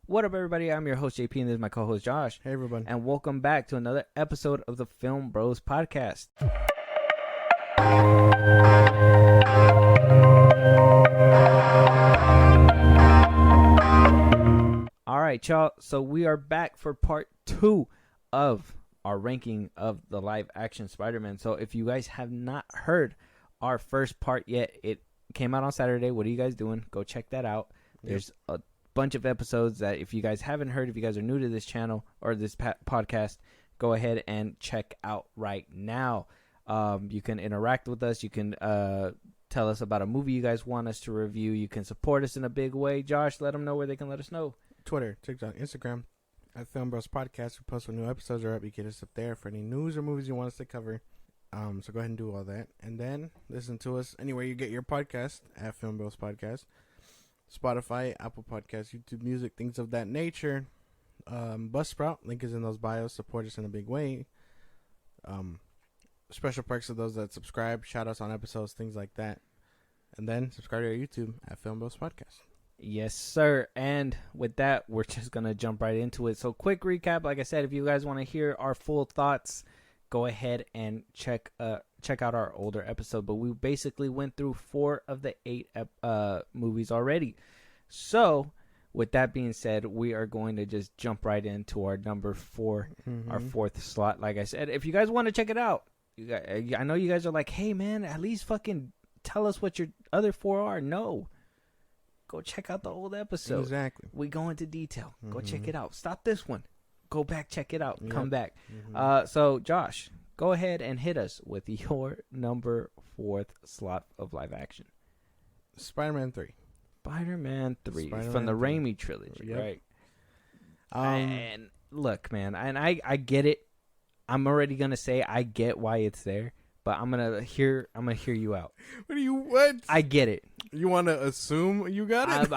What up, everybody? I'm your host, JP, and this is my co-host, Josh. Hey, everybody. And welcome back to another episode of the FIlmBros podcast. All right, y'all. So we are back for part 2 of our ranking of the live-action Spider-Man. So if you guys have not heard our first part yet, it came out on Saturday. What are you guys doing? Go check that out. There's a bunch of episodes that if you guys haven't heard, if you guys are new to this channel or this podcast, go ahead and check out right now. You can interact with us. You can tell us about a movie you guys want us to review. You can support us in a big way. Josh, let them know where they can let us know. Twitter, TikTok, Instagram, at FIlmBros Podcast. We post when new episodes are up. You get us up there for any news or movies you want us to cover. So go ahead and do all that. And then listen to us anywhere you get your podcast, at FIlmBros Podcast. Spotify, Apple Podcasts, YouTube Music, things of that nature. Buzzsprout, link is in those bios. Support us in a big way. Special perks to those that subscribe, shout outs on episodes, things like that. And then subscribe to our YouTube at FIlmBros Podcast. Yes, sir. And with that, we're just going to jump right into it. So quick recap. Like I said, if you guys want to hear our full thoughts, go ahead and check out our older episode. But we basically went through 4 of the 8 movies already. So with that being said, we are going to just jump right into our number 4, our 4th slot. Like I said, if you guys want to check it out, I know you guys are like, hey, man, at least fucking tell us what your other 4 are. No. Go check out the old episode. Exactly. We go into detail. Go check it out. Stop this one. Go back, check it out. Yep. Come back. So, Josh, go ahead and hit us with your number 4th slot of live action. Spider-Man 3. Spider-Man 3 Spider-Man from the 3. Raimi trilogy, Yep. right? And look, man, and I get it. I'm already gonna say I get why it's there, but I'm gonna hear you out. What? I get it. You want to assume you got it?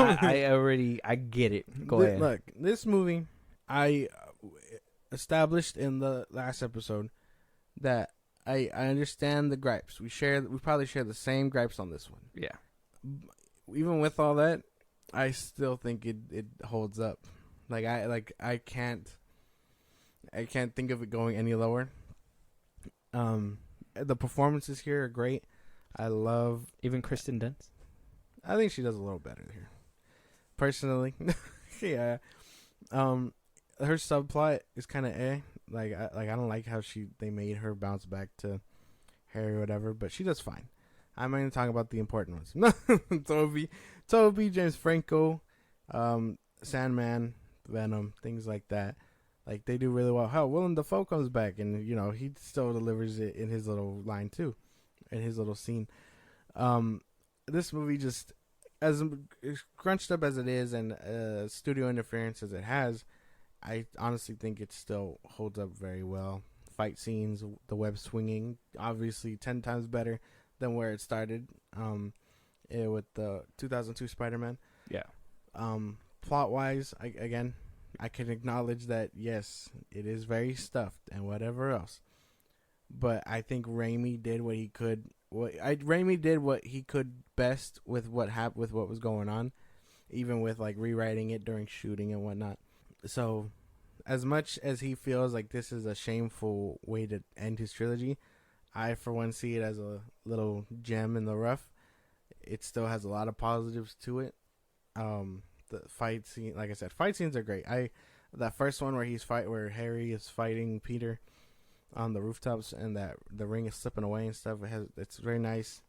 I get it. Go ahead. Look, this movie, I established in the last episode that I understand the gripes. We probably share the same gripes on this one. Yeah. Even with all that, I still think it holds up. I can't think of it going any lower. The performances here are great. I love Even Kristen Dunst. I think she does a little better here, personally. Yeah. Her subplot is kind of I don't like how they made her bounce back to Harry or whatever, but she does fine. I'm going to talk about the important ones. Toby, James Franco, Sandman, Venom, things like that. Like, they do really well. Hell, Willem Dafoe comes back, and, he still delivers it in his little line, too. In his little scene. This movie just, as crunched up as it is, and studio interference as it has, I honestly think it still holds up very well. Fight scenes, the web swinging, obviously 10 times better than where it started with the 2002 Spider-Man. Yeah. Plot-wise, I can acknowledge that, yes, it is very stuffed and whatever else. But I think Raimi did what he could. Raimi did what he could best with what was going on, even with rewriting it during shooting and whatnot. So, as much as he feels like this is a shameful way to end his trilogy, I for one see it as a little gem in the rough. It still has a lot of positives to it. The fight scene, like I said, fight scenes are great. That first one where Harry is fighting Peter on the rooftops and that the ring is slipping away and stuff. It's very nice.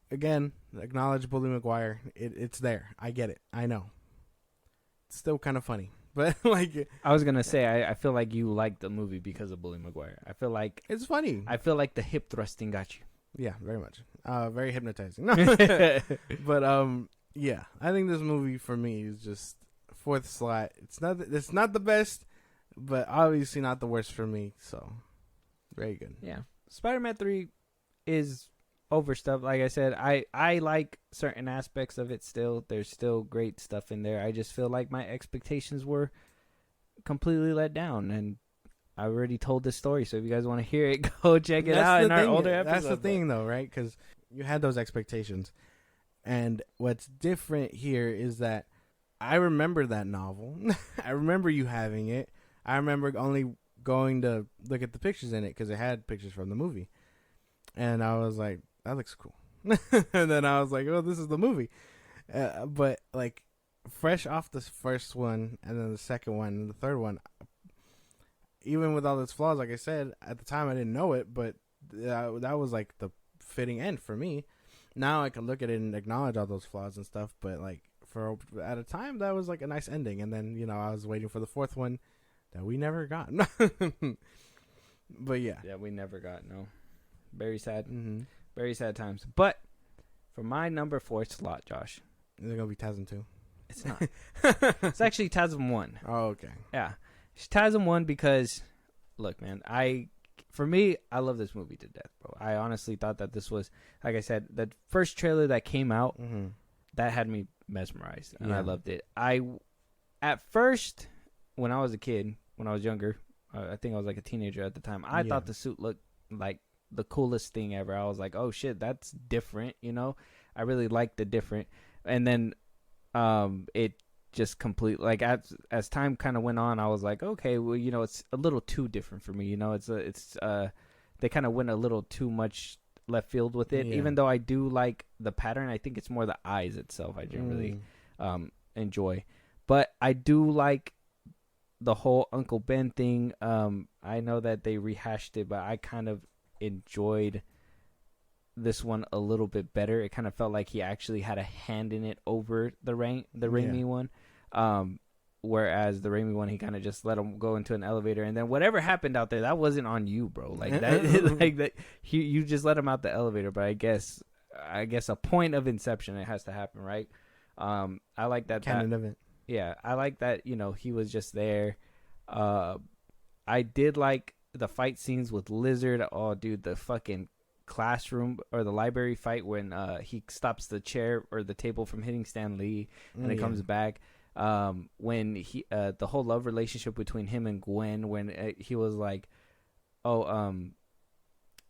Again, acknowledge Bully Maguire. It's there. I get it. I know. It's still kind of funny, but I was gonna say I feel like you like the movie because of Bully Maguire. I feel like it's funny. I feel like the hip thrusting got you. Yeah, very much. Very hypnotizing. But yeah, I think this movie for me is just 4th slot. It's not the best, but obviously not the worst for me. So very good. Yeah, Spider-Man 3 is overstuffed. Like I said, I like certain aspects of it still. There's still great stuff in there. I just feel like my expectations were completely let down, and I already told this story. So if you guys want to hear it, go check it out in our older episode. That's the thing, though, right? Because you had those expectations. And what's different here is that I remember that novel. I remember you having it. I remember only going to look at the pictures in it because it had pictures from the movie, and I was like, that looks cool. And then I was like, oh, this is the movie. But like, fresh off the first one, and then the second one, and the third one, even with all its flaws, like I said at the time, I didn't know it, but that was like the fitting end for me. Now I can look at it and acknowledge all those flaws and stuff, but like for at a time, that was like a nice ending. And then I was waiting for the fourth one that we never got. But yeah, we never got. No, very sad. mm-hmm. Very sad times. But for my number 4 slot, Josh, Is it gonna be TASM 2? it's not. It's actually TASM 1. Oh, okay. Yeah, it's TASM 1 because, look, man, for me, I love this movie to death, bro. I honestly thought that this was, like I said, the first trailer that came out, Mm-hmm. that had me mesmerized, and Yeah. I loved it. At first, when I was a kid, when I was younger, I think I was like a teenager at the time, I thought the suit looked like the coolest thing ever. I was like, oh shit, that's different, I really liked the different. And then it just completely, like, as time kind of went on, I was like, okay, well, it's a little too different for me. They kind of went a little too much left field with it. Yeah. Even though I do like the pattern, I think it's more the eyes itself I generally enjoy. But I do like the whole Uncle Ben thing. I know that they rehashed it, but I kind of enjoyed this one a little bit better. It kind of felt like he actually had a hand in it over the Raimi one. Whereas the Raimi one, he kind of just let him go into an elevator, and then whatever happened out there, that wasn't on you, bro. Like that, like that. You just let him out the elevator. But I guess a point of inception, it has to happen, right? I like that. Canon event. Yeah, I like that. He was just there. I did like the fight scenes with Lizard. Oh, dude, the fucking classroom or the library fight when he stops the chair or the table from hitting Stan Lee, and it comes back. When he the whole love relationship between him and Gwen, when he was like, oh,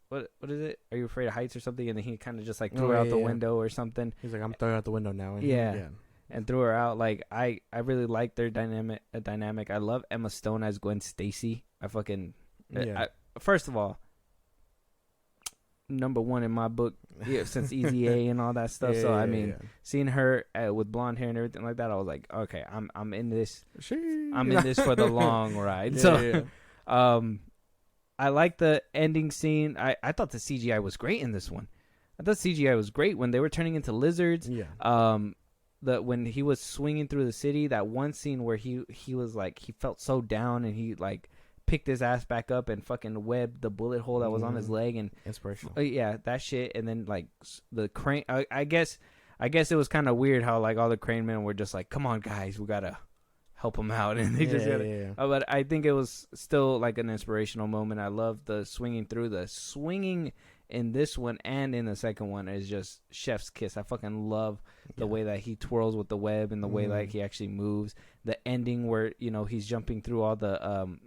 what is it? Are you afraid of heights or something? And then he kind of just like threw her out the window or something. He's like, I'm throwing out the window now. And and threw her out. Like I really like their dynamic. I love Emma Stone as Gwen Stacy. First of all, number 1 in my book since Easy A and all that stuff. Seeing her with blonde hair and everything like that, I was like, okay, I'm in this. I'm in this for the long ride. I like the ending scene. I thought the CGI was great in this one. I thought CGI was great when they were turning into lizards. Yeah. When he was swinging through the city, that one scene where he was like, he felt so down and he like picked his ass back up and fucking webbed the bullet hole that was on his leg, and inspirational. Yeah, that shit. And then like the crane, I guess it was kind of weird how like all the crane men were just like, come on guys, we gotta help him out, and they but I think it was still like an inspirational moment. I love the swinging in this one and in the second one is just chef's kiss. I fucking love the way that he twirls with the web and the way like he actually moves. The ending where he's jumping through all the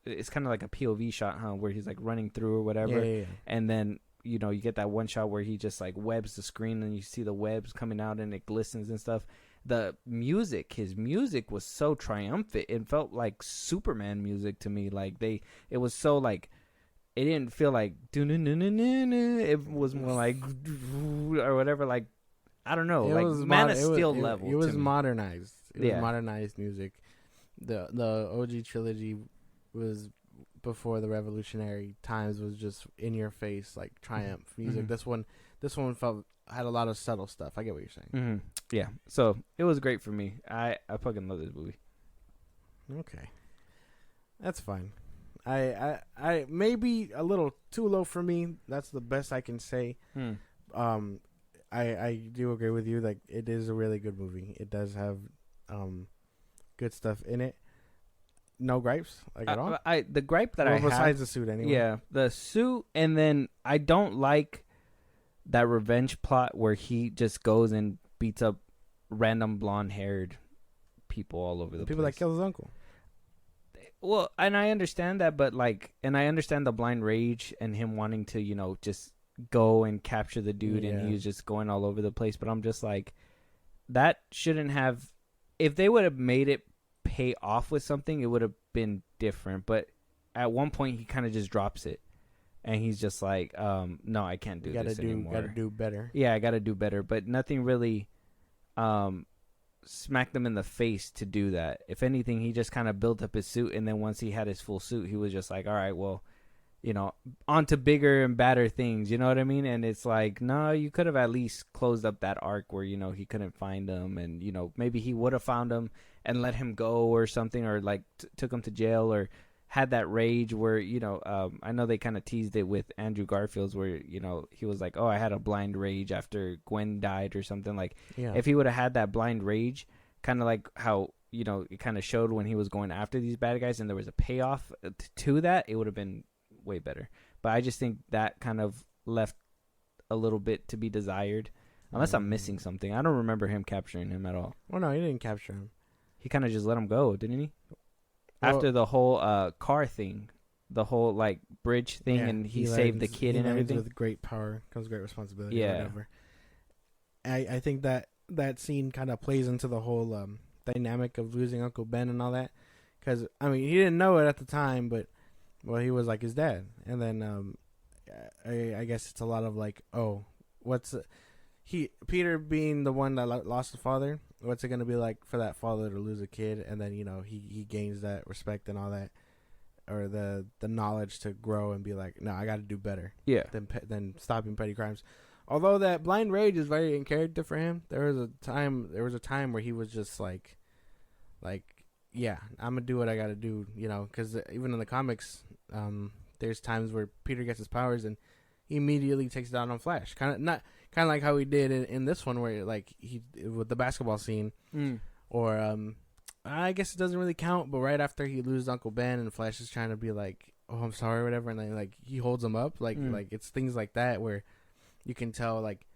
it's kind of like a POV shot, where he's like running through or whatever, and then you get that one shot where he just like webs the screen and you see the webs coming out and it glistens and stuff. His music was so triumphant. It felt like Superman music to me. Like it was so like, it didn't feel like it was more like or whatever. Like I don't know, like Man of Steel level. It was modernized. It was modernized music. The OG trilogy was before the revolutionary times, was just in your face like triumph music. This one had a lot of subtle stuff. I get what you're saying. Yeah, so it was great for me. I fucking love this movie. Okay, that's fine. I maybe a little too low for me. That's the best I can say. I do agree with you. Like, it is a really good movie. It does have good stuff in it. No gripes, like at all. The gripe that I have, besides the suit anyway. Yeah, the suit, and then I don't like that revenge plot where he just goes and beats up random blonde-haired people all over the people place. that killed his uncle. Well, and I understand that, but like, and I understand the blind rage and him wanting to, just go and capture the dude, and he was just going all over the place. But I'm just like, that shouldn't have. If they would have made it pay off with something, it would have been different. But at one point, he kind of just drops it, and he's just like, "No, I can't do this anymore. Gotta do better. Yeah, I got to do better." But nothing really smacked him in the face to do that. If anything, he just kind of built up his suit, and then once he had his full suit, he was just like, "All right, well, on to bigger and badder things." You know what I mean? And it's like, no, you could have at least closed up that arc where he couldn't find him, and maybe he would have found him and let him go or something, or like took him to jail, or had that rage where I know they kind of teased it with Andrew Garfield's where he was like, oh, I had a blind rage after Gwen died or something. Like, Yeah. if he would have had that blind rage, kind of like how it kind of showed when he was going after these bad guys, and there was a payoff to that, it would have been way better. But I just think that kind of left a little bit to be desired, unless I'm missing something. I don't remember him capturing him at all. Well, no, he didn't capture him. He kind of just let him go, didn't he? Well, after the whole car thing, the whole like bridge thing, yeah, and he saved the kid and everything. With great power comes great responsibility. Yeah. Or whatever. I think that scene kind of plays into the whole dynamic of losing Uncle Ben and all that, because I mean he didn't know it at the time, but well, he was like his dad, and then I guess it's a lot of like, oh, Peter being the one that lost the father, what's it gonna be like for that father to lose a kid, and then he gains that respect and all that, or the knowledge to grow and be like, no, I got to do better. Yeah. Than stopping petty crimes. Although that blind rage is very in character for him. There was a time where he was just like, yeah, I'm gonna do what I got to do, because even in the comics, there's times where Peter gets his powers and he immediately takes it out on Flash. Kind of like how he did in this one, where like he with the basketball scene, or I guess it doesn't really count, but right after he loses Uncle Ben and Flash is trying to be like, oh, I'm sorry, or whatever, and then like he holds him up, like it's things like that where you can tell like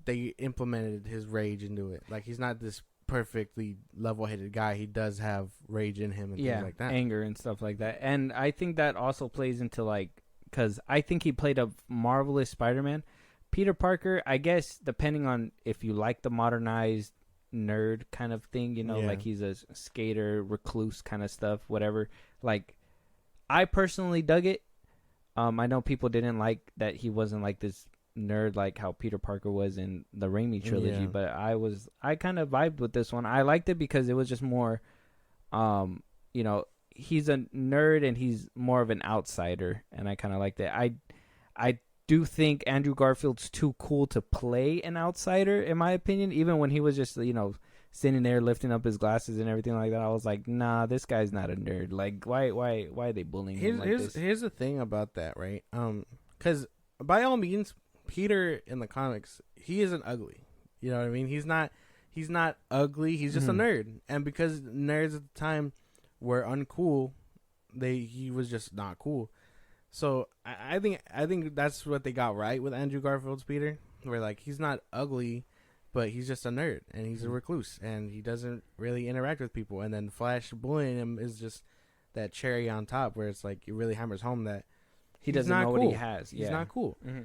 they implemented his rage into it. Like he's not this perfectly level-headed guy. He does have rage in him and things like that, anger and stuff like that. And I think that also plays into like, because I think he played a marvelous Spider-Man. Peter Parker, I guess, depending on if you like the modernized nerd kind of thing, like he's a skater, recluse kind of stuff, whatever. Like, I personally dug it. I know people didn't like that he wasn't like this nerd like how Peter Parker was in the Raimi trilogy, but I kind of vibed with this one. I liked it because it was just more, he's a nerd and he's more of an outsider, and I kind of liked it. I do think Andrew Garfield's too cool to play an outsider, in my opinion. Even when he was just sitting there lifting up his glasses and everything like that, I was like, nah, this guy's not a nerd. Like, why are they bullying him like this? Here's the thing about that, right? Because by all means, Peter in the comics, he isn't ugly. You know what I mean? He's not ugly. He's just a nerd, and because nerds at the time were uncool, he was just not cool. So I think that's what they got right with Andrew Garfield's Peter, where like he's not ugly, but he's just a nerd and he's a recluse and he doesn't really interact with people. And then Flash bullying him is just that cherry on top, where it's like it really hammers home that he doesn't know what he has. He's not cool. Mm-hmm.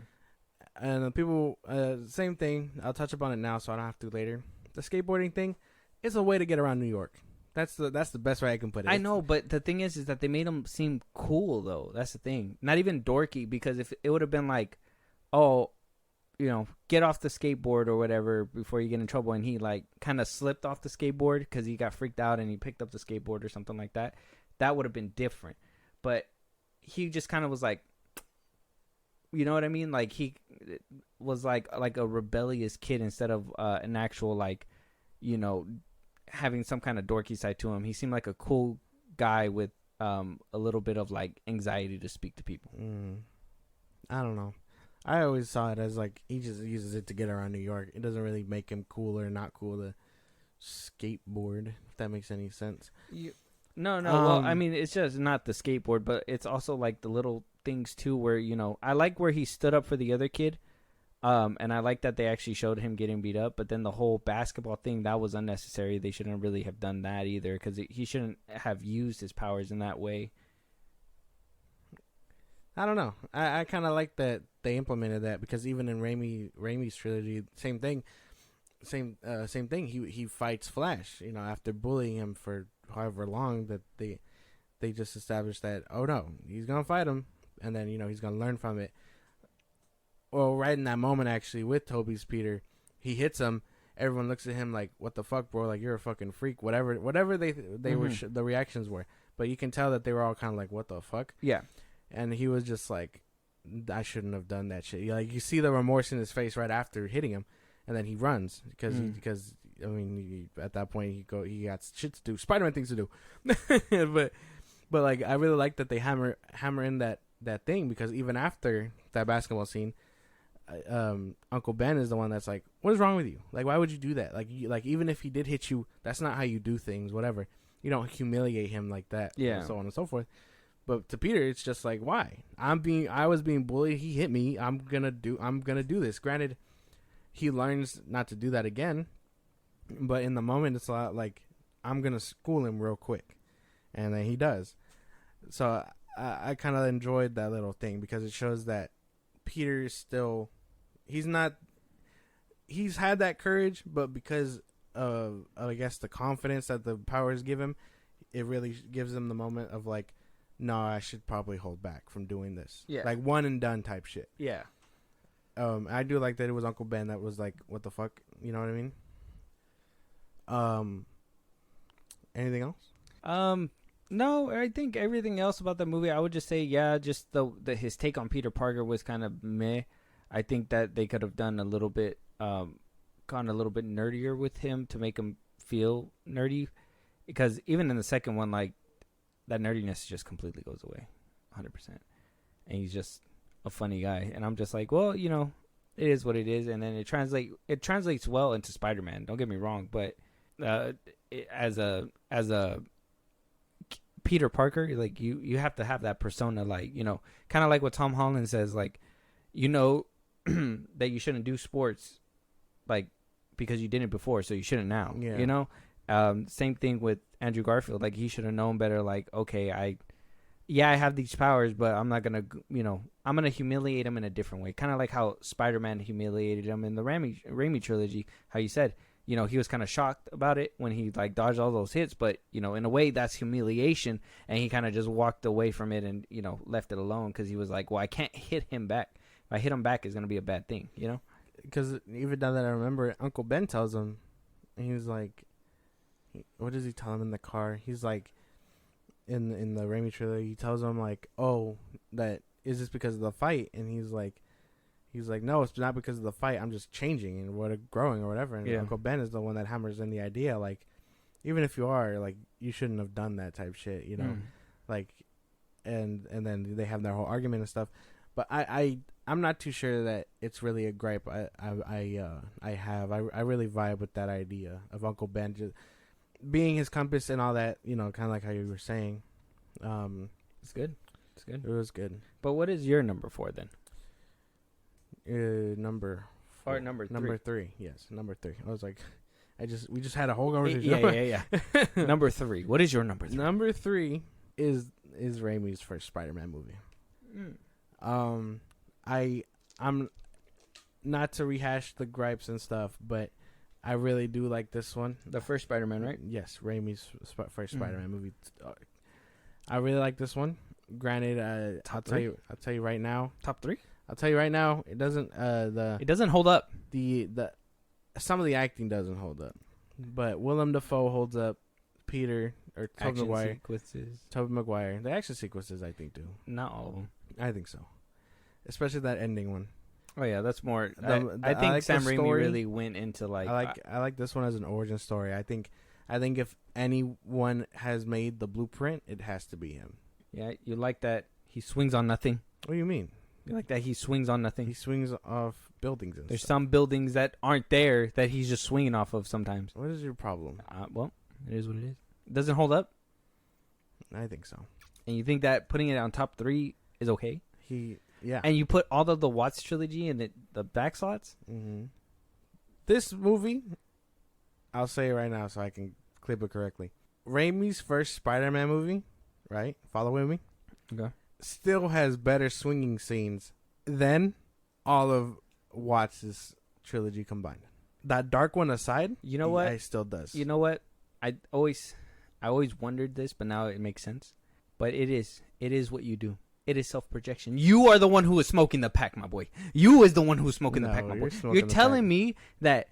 And people, same thing. I'll touch upon it now, so I don't have to later. The skateboarding thing is a way to get around New York. That's the best way I can put it. I know, but the thing is that they made him seem cool, though. That's the thing. Not even dorky, because if it would have been like, oh, get off the skateboard or whatever before you get in trouble, and he like kind of slipped off the skateboard because he got freaked out and he picked up the skateboard or something like that, that would have been different. But he just kind of was like, you know what I mean? Like he was like a rebellious kid instead of an actual like, having some kind of dorky side to him. He seemed like a cool guy with a little bit of like anxiety to speak to people. I don't know. I always saw it as like he just uses it to get around New York. It doesn't really make him cool or not cool to skateboard, if that makes any sense. No. Well, I mean, it's just not the skateboard, but it's also like the little things too where, I like where he stood up for the other kid. And I like that they actually showed him getting beat up, but then the whole basketball thing, that was unnecessary. They shouldn't really have done that either, because he shouldn't have used his powers in that way. I don't know. I kind of like that they implemented that, because even in Raimi's trilogy, same thing. same thing. He fights Flash. You know, after bullying him for however long that they just established that, oh no, he's gonna fight him, and then he's gonna learn from it. Well, right in that moment, actually, with Toby's Peter, he hits him. Everyone looks at him like, "What the fuck, bro? Like, you're a fucking freak." Whatever they were, the reactions were. But you can tell that they were all kind of like, "What the fuck?" Yeah. And he was just like, "I shouldn't have done that shit." Like, you see the remorse in his face right after hitting him, and then he runs because I mean, at that point he got shit to do, Spider-Man things to do. but like, I really like that they hammer in that thing, because even after that basketball scene, Uncle Ben is the one that's like, "What is wrong with you? Like, why would you do that? Like, even if he did hit you, that's not how you do things. Whatever. You don't humiliate him like that." Yeah. And so on and so forth. But to Peter, it's just like, why? I was being bullied. He hit me. I'm gonna do this. Granted, he learns not to do that again. But in the moment, it's a lot like, I'm gonna school him real quick, and then he does. So I kind of enjoyed that little thing, because it shows that Peter is still, he's had that courage, but because of, I guess, the confidence that the powers give him, it really gives him the moment of like, no, I should probably hold back from doing this. Yeah. Like, one and done type shit. Yeah. I do like that it was Uncle Ben that was like, what the fuck? You know what I mean? Anything else? No, I think everything else about the movie, I would just say, yeah, just the his take on Peter Parker was kind of meh. I think that they could have done a little bit, gone a little bit nerdier with him to make him feel nerdy, because even in the second one, like, that nerdiness just completely goes away, 100%, and he's just a funny guy, and I'm just like, well, it is what it is, and then it translates well into Spider-Man. Don't get me wrong, but as a Peter Parker, like, you have to have that persona, like, kind of like what Tom Holland says, like, that you shouldn't do sports, like, because you didn't before, so you shouldn't now. Yeah. Same thing with Andrew Garfield. Like, he should have known better. Like, okay, I have these powers, but I'm not gonna, I'm gonna humiliate him in a different way. Kind of like how Spider-Man humiliated him in the Raimi trilogy. How you said, he was kind of shocked about it when he, like, dodged all those hits, but in a way that's humiliation, and he kind of just walked away from it and left it alone, because he was like, well, I can't hit him back. If I hit him back, it's gonna be a bad thing. Because even now that I remember it, Uncle Ben tells him, he was like, what does he tell him in the car? He's like, in the Raimi trilogy, he tells him like, oh, that is this because of the fight? And he's like, no, it's not because of the fight. I'm just changing and growing or whatever. And Uncle Ben is the one that hammers in the idea, like, even if you are, like, you shouldn't have done that type shit, like, and then they have their whole argument and stuff. But I'm not too sure that it's really a gripe. I really vibe with that idea of Uncle Ben just being his compass and all that, kind of like how you were saying. It's good. It was good. But what is your number 4 then? Number 4. Or number 3. Number 3. Yes, number 3. I was like, we just had a whole conversation. Yeah. Number 3. What is your number 3? Number 3 is Raimi's first Spider-Man movie. I'm not to rehash the gripes and stuff, but I really do like this one. The first Spider-Man, right? Yes, Raimi's first Spider-Man movie. I really like this one. Granted, I'll tell you right now. Top 3? I'll tell you right now. It doesn't. It doesn't hold up. The some of the acting doesn't hold up, but Willem Dafoe holds up. Peter or Tobey Maguire. Tobey Maguire. The action sequences, I think, do. Not all of them. I think so, especially that ending one. Oh yeah, that's more. I think like Sam Raimi really went into like. I like this one as an origin story. I think if anyone has made the blueprint, it has to be him. Yeah, you like that he swings on nothing. What do you mean? You like that he swings on nothing? He swings off buildings and There's stuff. some buildings that aren't there that he's just swinging off of sometimes. What is your problem? Well, it is what it is. It doesn't hold up. I think so. And you think that putting it on top 3 is okay? Yeah. And you put all of the Watts trilogy in the back slots? Mm-hmm. This movie, I'll say it right now so I can clip it correctly. Raimi's first Spider-Man movie, right? Follow with me? Okay. Still has better swinging scenes than all of Watts' trilogy combined. that dark one aside, You know what? it still does. You know what? I always wondered this, but now it makes sense. But it is what you do. It is self-projection. You are the one who is smoking the pack, my boy. You is the one who is smoking the pack, my boy. You're telling me that,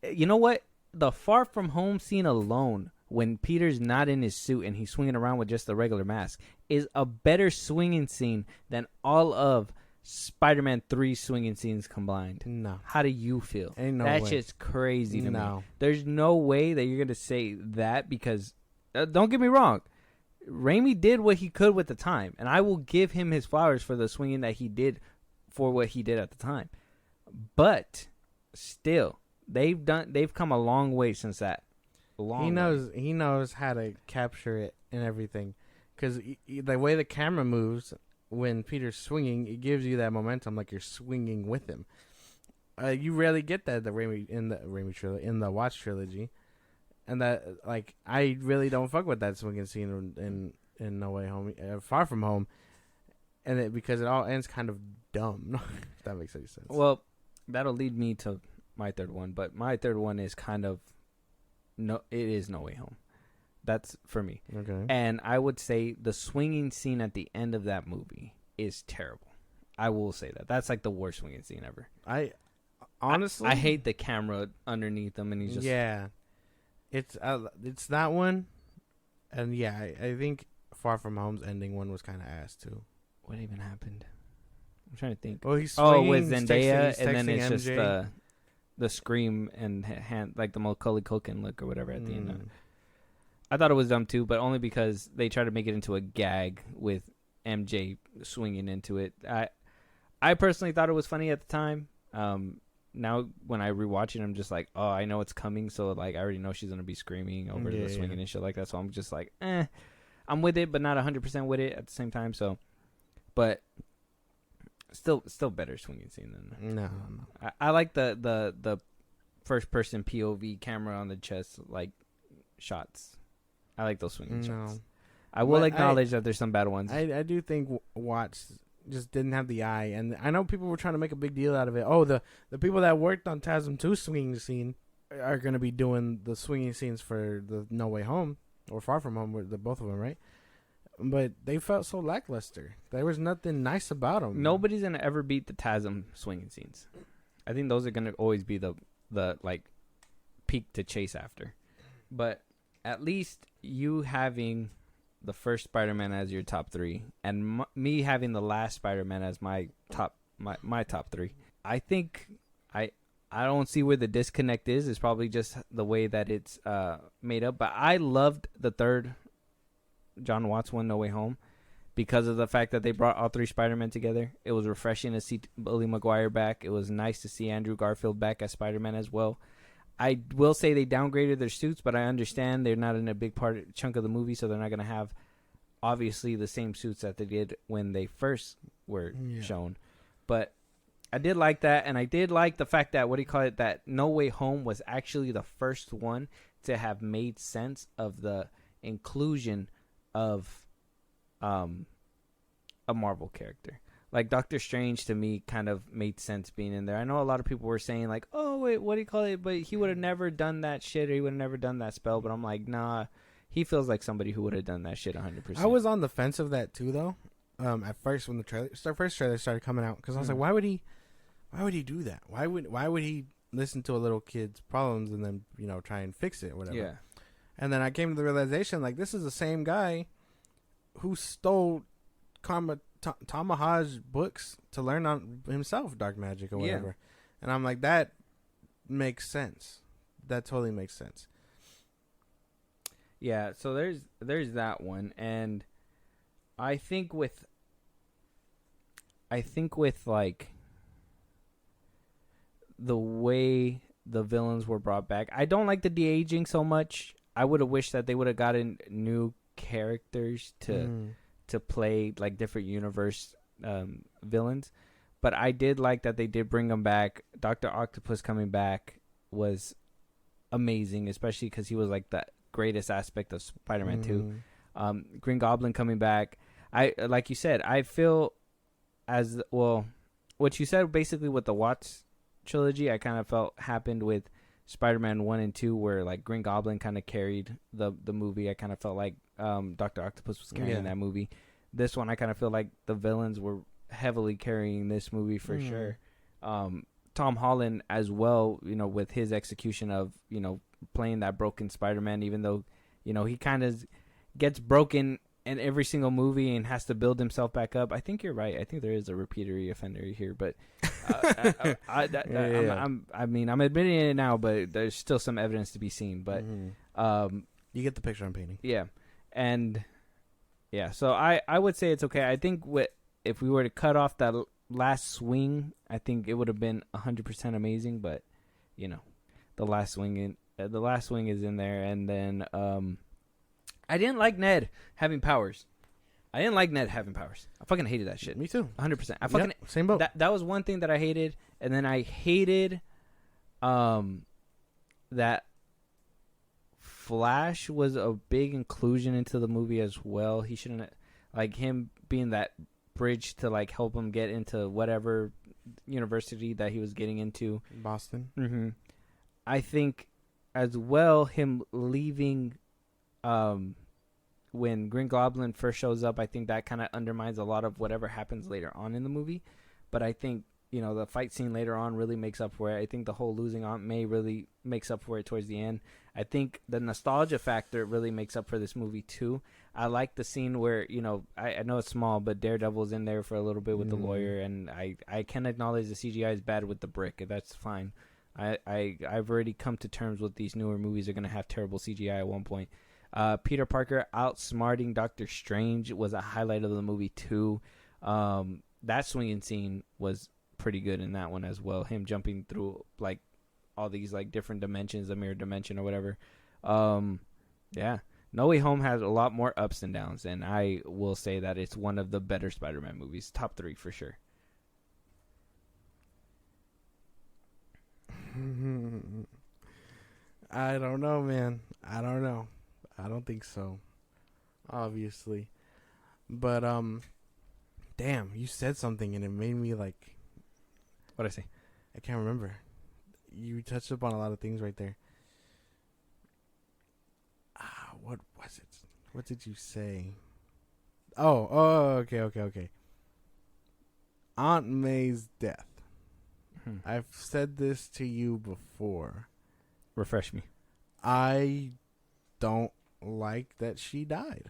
you know what? The Far From Home scene alone, when Peter's not in his suit and he's swinging around with just the regular mask, is a better swinging scene than all of Spider-Man 3 swinging scenes combined. No. How do you feel? Ain't no That's way. just crazy to me. No. There's no way that you're going to say that because, don't get me wrong, Raimi did what he could with the time, and I will give him his flowers for the swinging that he did for what he did at the time. But still, they've come a long way since that. He knows how to capture it and everything, because the way the camera moves when Peter's swinging, it gives you that momentum, like you're swinging with him. You rarely get that in the Watch trilogy, and that like I really don't fuck with that swinging scene in No Way Home, Far From Home, and because it all ends kind of dumb. If that makes any sense. Well, that'll lead me to my third one, but my third one is kind of it is No Way Home. That's for me. Okay. And I would say the swinging scene at the end of that movie is terrible. I will say that. That's like the worst swinging scene ever. I honestly I hate the camera underneath him, and he's just It's that one, and I think Far From Home's ending one was kind of ass too. What even happened? I'm trying to think. Well, he's swinging, with Zendaya, he's and then it's MJ. just the scream and hand, like the Macaulay Culkin look or whatever at the end. I thought it was dumb too, but only because they tried to make it into a gag with MJ swinging into it. I personally thought it was funny at the time. Now when I rewatch it, I'm just like, oh, I know it's coming, so like I already know she's gonna be screaming over the swinging and shit like that. So I'm just like, I'm with it, but not 100% with it at the same time. So, but still better swinging scene than no. I like the first person POV camera on the chest like shots. I like those swinging shots. I will acknowledge that there's some bad ones. I do think Watts just didn't have the eye, and I know people were trying to make a big deal out of it. Oh, the people that worked on TASM 2 swinging scene are going to be doing the swinging scenes for the No Way Home or Far From Home, the both of them, right? But they felt so lackluster. There was nothing nice about them. Nobody's going to ever beat the TASM swinging scenes. I think those are going to always be the like peak to chase after. But at least you having the first Spider-Man as your top three, and me having the last Spider-Man as my top three. I think I don't see where the disconnect is. It's probably just the way that it's made up. But I loved the third John Watts one, No Way Home, because of the fact that they brought all three Spider-Men together. It was refreshing to see Billy Maguire back. It was nice to see Andrew Garfield back as Spider-Man as well. I will say they downgraded their suits, but I understand they're not in a big chunk of the movie, so they're not going to have, obviously, the same suits that they did when they first were shown. But I did like that, and I did like the fact that, that No Way Home was actually the first one to have made sense of the inclusion of a Marvel character. Like, Doctor Strange, to me, kind of made sense being in there. I know a lot of people were saying, like, oh, wait, what do you call it? But he would have never done that shit, or he would have never done that spell. But I'm like, nah, he feels like somebody who would have done that shit 100%. I was on the fence of that, too, though. At first, when the first trailer started coming out. Because I was like, why would he do that? Why would he listen to a little kid's problems and then, try and fix it or whatever? Yeah. And then I came to the realization, like, this is the same guy who stole Tamahaj books to learn on himself dark magic or whatever. Yeah. And I'm like, that makes sense. That totally makes sense. Yeah, so there's that one, and I think with like the way the villains were brought back, I don't like the de-aging so much. I would have wished that they would have gotten new characters to play like different universe villains, but I did like that they did bring them back. Dr. Octopus coming back was amazing, especially because he was like the greatest aspect of Spider-Man 2. Green Goblin coming back, I like you said, I feel as well what you said basically with the Watts trilogy, I kind of felt happened with Spider-Man 1 and 2, where like Green Goblin kind of carried the movie. I kind of felt like Dr. Octopus was carrying that movie. This one, I kind of feel like the villains were heavily carrying this movie for sure. Tom Holland as well, with his execution of, playing that broken Spider-Man, even though, he kind of gets broken in every single movie and has to build himself back up. I think you're right. I think there is a repeatery offender here, but I'm admitting it now, but there's still some evidence to be seen. But you get the picture I'm painting. Yeah, and yeah, so I would say it's okay. I think if we were to cut off that last swing, I think it would have been 100% amazing. But the last swing is in there, and then I didn't like Ned having powers. I fucking hated that shit. Me too. 100%. I fucking same boat. That was one thing that I hated, and then I hated that Flash was a big inclusion into the movie as well. He shouldn't, like, him being that bridge to like help him get into whatever university that he was getting into. Boston. I think as well him leaving when Green Goblin first shows up, I think that kind of undermines a lot of whatever happens later on in the movie. But I think, the fight scene later on really makes up for it. I think the whole losing Aunt May really makes up for it towards the end. I think the nostalgia factor really makes up for this movie too. I like the scene where, I know it's small, but Daredevil's in there for a little bit with the lawyer, and I can acknowledge the CGI is bad with the brick. That's fine. I've already come to terms with these newer movies are going to have terrible CGI at one point. Peter Parker outsmarting Doctor Strange was a highlight of the movie too. That swinging scene was pretty good in that one as well. Him jumping through like all these like different dimensions, a mirror dimension or whatever. Yeah. No Way Home has a lot more ups and downs, and I will say that it's one of the better Spider-Man movies. Top 3 for sure. I don't know, man. I don't know. I don't think so. Obviously. But damn, you said something and it made me like, what'd I say? I can't remember. You touched up on a lot of things right there. What was it? What did you say? Okay. Aunt May's death. I've said this to you before. Refresh me. I don't like that she died.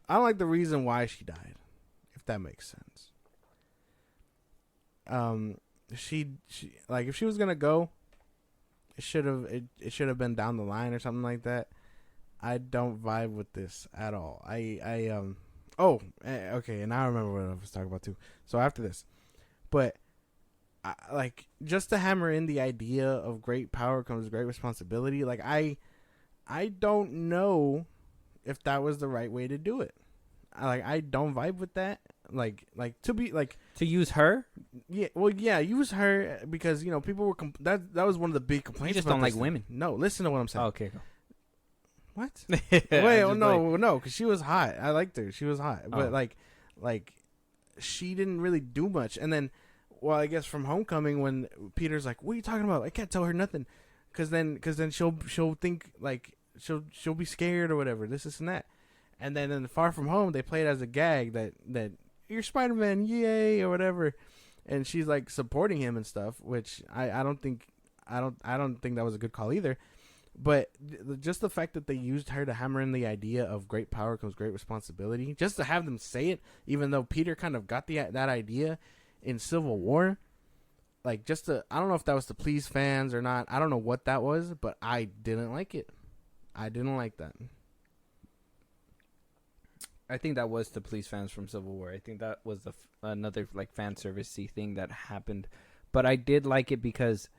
I don't like the reason why she died, if that makes sense. She like if she was gonna go, it should have been down the line or something like that. I don't vibe with this at all. Okay, and I remember what I was talking about too. So after this, but like just to hammer in the idea of great power comes great responsibility. Like I don't know if that was the right way to do it. I don't vibe with that. Like to be like to use her. Yeah, well, yeah, use her because people were that was one of the big complaints. You just don't like women. No, listen to what I'm saying. Oh, okay. Go. What? Wait, no, because she was hot. I liked her. She was hot, but like she didn't really do much. And then, well, I guess from Homecoming when Peter's like, "What are you talking about? I can't tell her nothing," because then she'll think like she'll be scared or whatever. This and that. And then in Far From Home, they play it as a gag that you're Spider-Man, yay, or whatever, and she's like supporting him and stuff, which I don't think that was a good call either. But just the fact that they used her to hammer in the idea of great power comes great responsibility, just to have them say it, even though Peter kind of got that idea in Civil War, like I don't know if that was to please fans or not. I don't know what that was, but I didn't like it. I didn't like that. I think that was to please fans from Civil War. I think that was another like fan service-y thing that happened, but I did like it because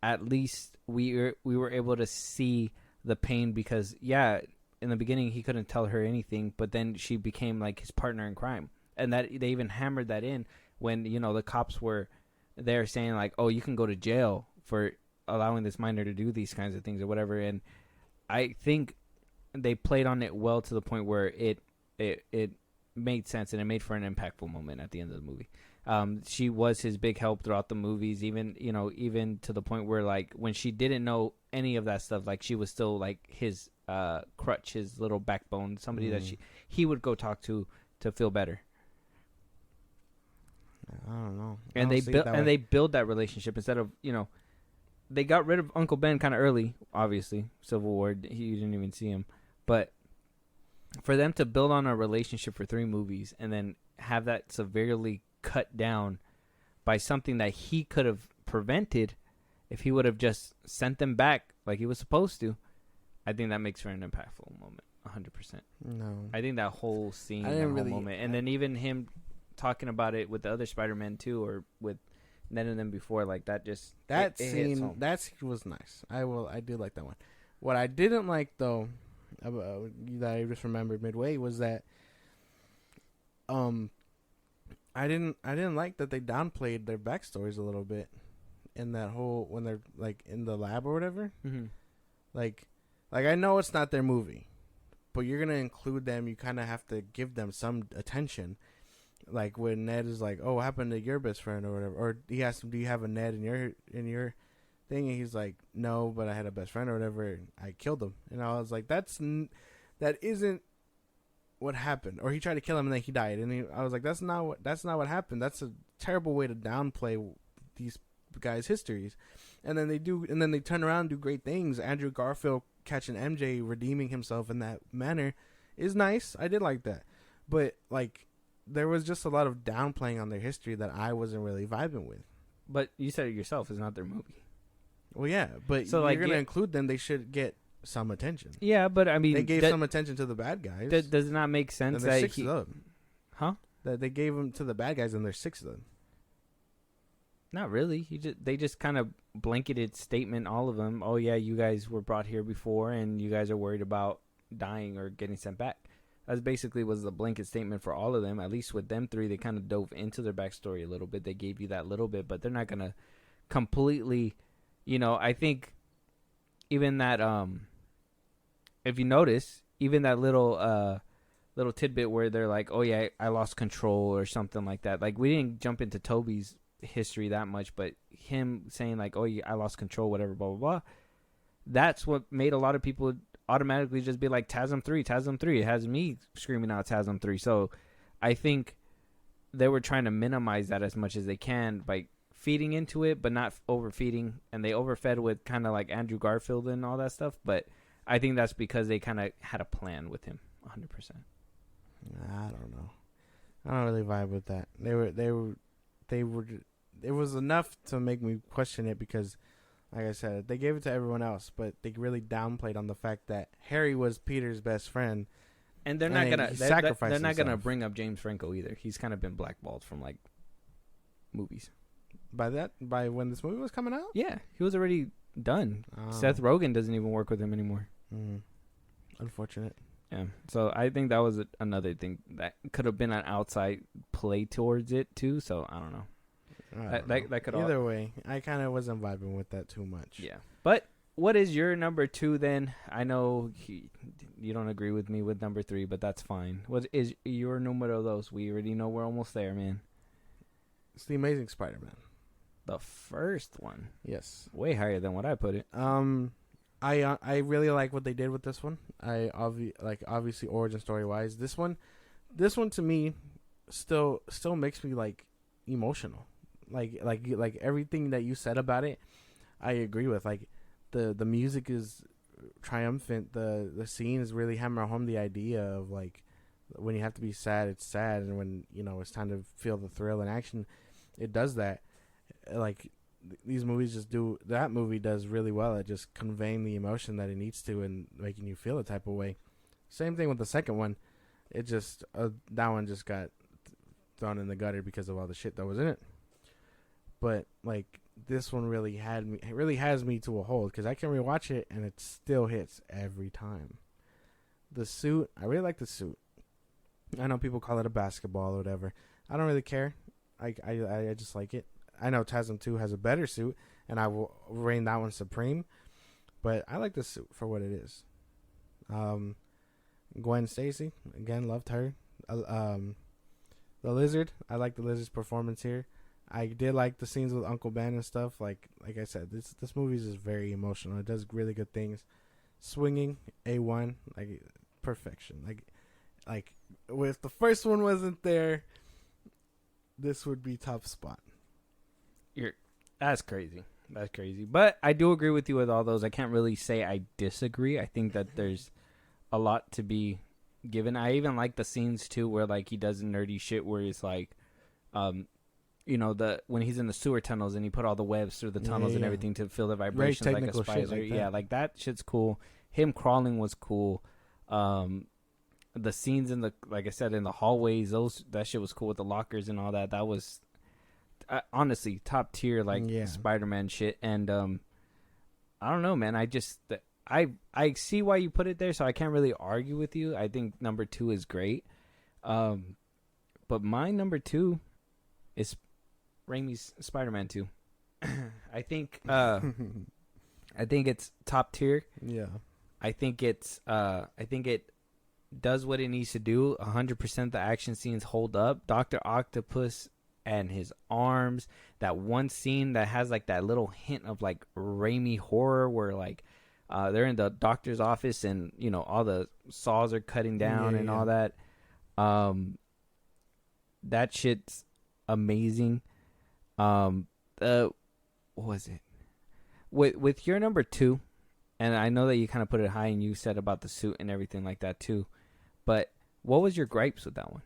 at least we were able to see the pain because in the beginning he couldn't tell her anything, but then she became like his partner in crime, and that they even hammered that in when the cops were there saying like, oh, you can go to jail for allowing this minor to do these kinds of things or whatever. And I think they played on it well to the point where it made sense and it made for an impactful moment at the end of the movie. She was his big help throughout the movies, even even to the point where like when she didn't know any of that stuff, like she was still like his crutch, his little backbone, somebody that he would go talk to feel better. I don't know. And they build that relationship instead of they got rid of Uncle Ben kind of early, obviously. Civil War, you didn't even see him. But for them to build on a relationship for 3 movies and then have that severely cut down by something that he could have prevented if he would have just sent them back like he was supposed to, I think that makes for an impactful moment, 100%. No. I think that whole scene, that whole moment, and then even him talking about it with the other Spider-Man too, or with Ned and them before, like that just that scene was nice. I do like that one. What I didn't like though, that I just remembered midway, was that I didn't like that they downplayed their backstories a little bit in that whole, when they're like in the lab or whatever. Mm-hmm. Like I know it's not their movie, but you're gonna include them. You kind of have to give them some attention. Like when Ned is like, "Oh, what happened to your best friend?" or whatever, or he asked him, "Do you have a Ned in your thing?" And he's like, "No, but I had a best friend or whatever. I killed him." And I was like, that isn't what happened. Or he tried to kill him and then he died. And I was like, that's not what happened. That's a terrible way to downplay these guys' histories. And then they turn around and do great things. Andrew Garfield catching MJ, redeeming himself in that manner is nice. I did like that. But like, there was just a lot of downplaying on their history that I wasn't really vibing with. But you said it yourself, it's not their movie. Well, yeah, but so you're going to include them, they should get some attention. Yeah, but I mean, they gave some attention to the bad guys. Does it not make sense that 6 of them? Huh? That they gave them to the bad guys, and there's 6 of them. Not really. They just kind of blanketed statement, all of them. Oh yeah, you guys were brought here before, and you guys are worried about dying or getting sent back. That basically was the blanket statement for all of them. At least with them 3, they kind of dove into their backstory a little bit. They gave you that little bit, but they're not gonna completely. I think even that if you notice, even that little tidbit where they're like, "Oh yeah, I lost control" or something like that. Like we didn't jump into Toby's history that much, but him saying like, "Oh yeah, I lost control," whatever, blah blah blah. That's what made a lot of people automatically just be like, "TASM 3, TASM 3." It has me screaming out TASM 3. So I think they were trying to minimize that as much as they can by feeding into it, but not overfeeding. And they overfed with kind of like Andrew Garfield and all that stuff. But I think that's because they kind of had a plan with him, 100%. I don't know. I don't really vibe with that. They were. It was enough to make me question it because, like I said, they gave it to everyone else, but they really downplayed on the fact that Harry was Peter's best friend. And they're not gonna bring up James Franco either. He's kind of been blackballed from like movies. By when this movie was coming out? Yeah, he was already done. Seth Rogen doesn't even work with him anymore. Unfortunate. Yeah, so I think that was another thing that could have been an outside play towards it too. So I don't know. That could either way. I kind of wasn't vibing with that too much. Yeah, but what is your number 2 then? I know you don't agree with me with number 3, but that's fine. What is your numero dos? We already know we're almost there, man. It's the Amazing Spider-Man. The first one. Yes. Way higher than what I put it. I really like what they did with this one. Obviously origin story wise. This one to me still makes me like emotional. Like everything that you said about it, I agree with. Like the music is triumphant. The scenes really hammer home the idea of like when you have to be sad, it's sad, and when it's time to feel the thrill and action, it does that. Like these movies just do. That movie does really well at just conveying the emotion that it needs to and making you feel a type of way. Same thing with the second one. It just that one just got thrown in the gutter because of all the shit that was in it. But like this one really has me to a hold because I can rewatch it and it still hits every time. The suit, I really like the suit. I know people call it a basketball or whatever. I don't really care. I just like it. I know TASM 2 has a better suit, and I will reign that one supreme. But I like the suit for what it is. Gwen Stacy, again, loved her. The Lizard. I like the Lizard's performance here. I did like the scenes with Uncle Ben and stuff. Like I said, this movie is just very emotional. It does really good things. Swinging A1, like perfection. Like if the first one wasn't there, this would be top spot. That's crazy. That's crazy. But I do agree with you with all those. I can't really say I disagree. I think that there's a lot to be given. I even like the scenes too where like he does nerdy shit where it's like you know, when he's in the sewer tunnels and he put all the webs through the tunnels and everything to feel the vibrations like a spider. Like yeah, like that shit's cool. Him crawling was cool. The scenes in the, like I said, in the hallways, that shit was cool with the lockers and all that. That was honestly top tier, like Spider-Man shit. And I don't know, man. I see why you put it there, so I can't really argue with you. I think number 2 is great. But my number 2 is Raimi's Spider-Man 2. I think it's top tier. Yeah. I think it does what it needs to do. 100% the action scenes hold up. Dr. Octopus and his arms. That one scene that has like that little hint of like Raimi horror where like they're in the doctor's office and you know all the saws are cutting down and all that. That shit's amazing. What was it? With your number 2, and I know that you kind of put it high and you said about the suit and everything like that too, but what was your gripes with that one?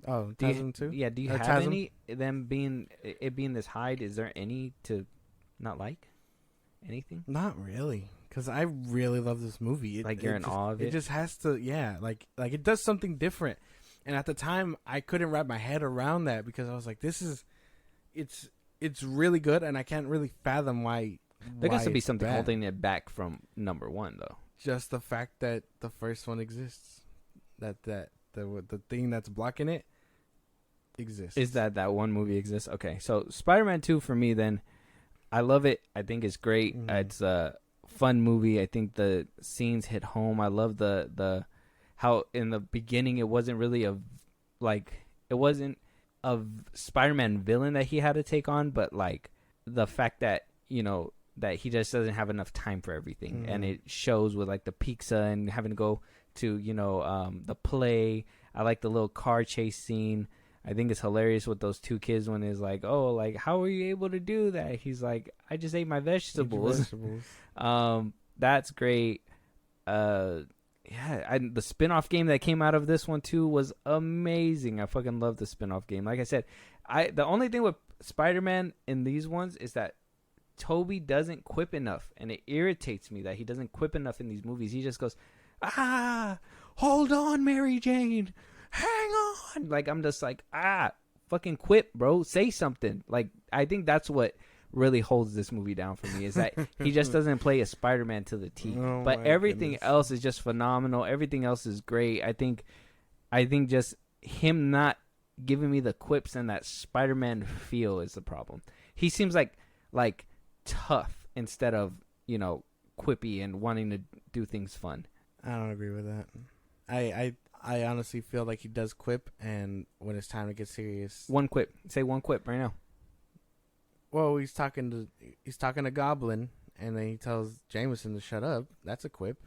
Oh, TASM 2? Yeah, do you have TASM? any, them being this high, is there any to not like? Anything? Not really, because I really love this movie. You're in awe of it? It just has to, like it does something different. And at the time, I couldn't wrap my head around that because I was like, it's really good, and I can't really fathom why. There has to be something holding it back from number 1, though. Just the fact that the first one exists, the thing that's blocking it exists. Is that one movie exists? Okay, so Spider-Man 2 for me, then I love it. I think it's great. Mm-hmm. It's a fun movie. I think the scenes hit home. I love the how in the beginning it wasn't really it wasn't a Spider-Man villain that he had to take on, but like the fact that you know that he just doesn't have enough time for everything, and it shows with like the pizza and having to go to the play. I like the little car chase scene. I think it's hilarious with those 2 kids when it's like, oh, like how were you able to do that? He's like, I just ate my vegetables. That's great. Yeah, the spin-off game that came out of this one too was amazing. I fucking love the spin-off game. Like I said, the only thing with Spider-Man in these ones is that Toby doesn't quip enough, and it irritates me that he doesn't quip enough in these movies. He just goes, hold on, Mary Jane, hang on. Like I'm just like, fucking quip, bro, say something. Like I think that's what really holds this movie down for me is that he just doesn't play a Spider-Man to the T. But everything else is just phenomenal. Everything else is great. I think just him not giving me the quips and that Spider-Man feel is the problem. He seems like tough instead of, quippy and wanting to do things fun. I don't agree with that. I honestly feel like he does quip, and when it's time to get serious, one quip. Say one quip right now. Well, he's talking to Goblin, and then he tells Jameson to shut up. That's a quip.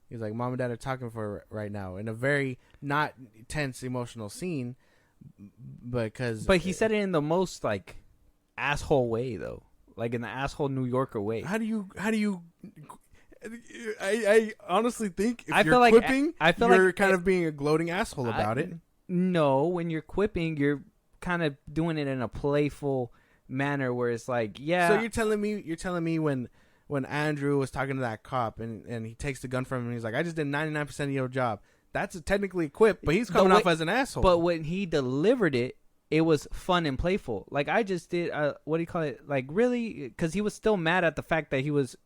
He's like, Mom and Dad are talking for right now in a very not tense, emotional scene, but he said it in the most asshole way though, like in the asshole New Yorker way. How do you? I honestly think if you're quipping, you're kind of being a gloating asshole about it. No, when you're quipping, you're kind of doing it in a playful manner where it's like, yeah. So you're telling me when Andrew was talking to that cop and he takes the gun from him and he's like, I just did 99% of your job. That's technically a quip, but he's coming off as an asshole. But when he delivered it, it was fun and playful. Like I just did, what do you call it? Like really, because he was still mad at the fact that he was,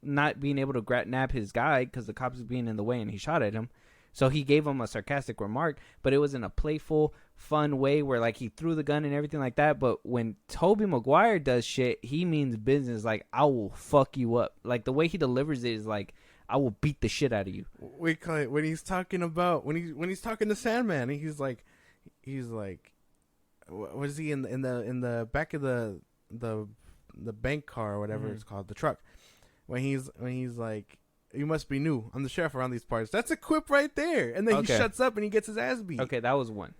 not being able to nab his guy because the cops was being in the way and he shot at him. So he gave him a sarcastic remark, but it was in a playful, fun way where he threw the gun and everything like that. But when Tobey Maguire does shit, he means business. Like, I will fuck you up. Like the way he delivers it is like, I will beat the shit out of you. We call it when he's talking about when he's talking to Sandman. He's like, what is he in the back of the bank car or whatever it's called, the truck, when he's like, "You must be new. I'm the sheriff around these parts." That's a quip right there. And then he shuts up and he gets his ass beat. Okay, that was one.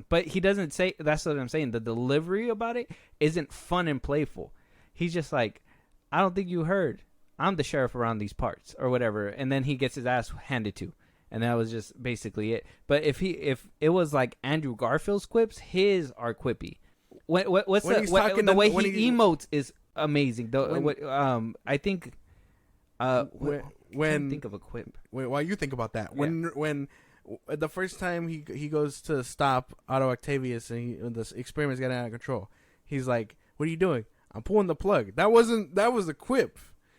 But he doesn't say. That's what I'm saying. The delivery about it isn't fun and playful. He's just like, "I don't think you heard. I'm the sheriff around these parts," or whatever. And then he gets his ass handed to. And that was just basically it. But if it was like Andrew Garfield's quips, his are quippy. The way he emotes is amazing. I think. I can't think of a quip. While you think about that, when the first time he goes to stop Otto Octavius and the experiment's getting out of control, he's like, "What are you doing?" "I'm pulling the plug." That was a quip,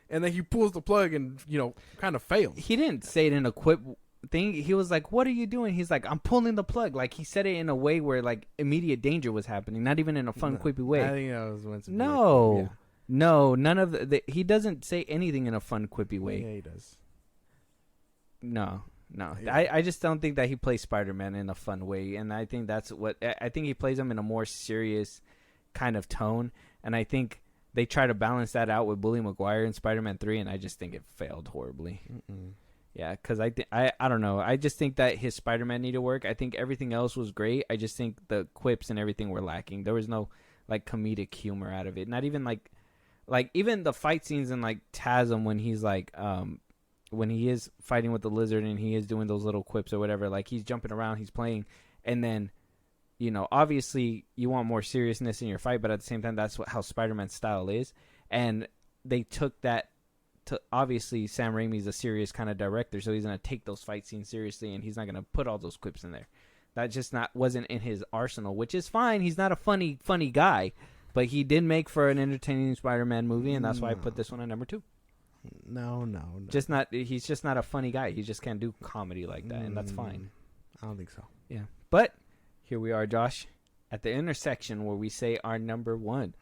and then he pulls the plug and kind of fails. He didn't say it in a quip thing. He was like, "What are you doing?" He's like, "I'm pulling the plug." Like he said it in a way where like immediate danger was happening, not even in a fun, quippy way. I think that was meant to be No, none of he doesn't say anything in a fun, quippy way. Yeah, he does. No. I just don't think that he plays Spider-Man in a fun way, and I think that's what I think he plays him in a more serious kind of tone, and I think they try to balance that out with Bully Maguire in Spider-Man 3, and I just think it failed horribly. Yeah, because I don't know. I just think that his Spider-Man needed work. I think everything else was great. I just think the quips and everything were lacking. There was no like comedic humor out of it. Not even like even the fight scenes in like TASM when he's like when he is fighting with the lizard and he is doing those little quips or whatever, like he's jumping around, he's playing, and then obviously you want more seriousness in your fight, but at the same time that's how Spider-Man's style is, and they took that to obviously Sam Raimi's a serious kind of director, so he's gonna take those fight scenes seriously and he's not gonna put all those quips in there. That just wasn't in his arsenal, which is fine. He's not a funny guy, but he did make for an entertaining Spider-Man movie, and that's why I put this one at number 2. No. He's just not a funny guy. He just can't do comedy like that, and that's fine. I don't think so. Yeah. But here we are, Josh, at the intersection where we say our number 1.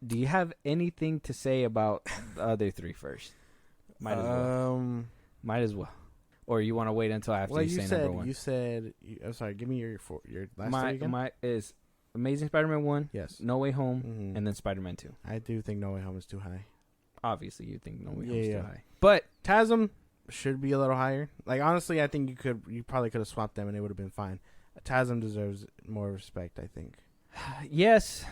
Do you have anything to say about the other 3 first? Might as well. Or you want to wait until after you say number 1? You said, I'm sorry, give me your last 3 again. My is Amazing Spider-Man 1, yes, No Way Home, and then Spider-Man 2. I do think No Way Home is too high. Obviously, you think No Way Home is too high. But TASM should be a little higher. Like, honestly, I think you probably could have swapped them and it would have been fine. TASM deserves more respect, I think. Yes,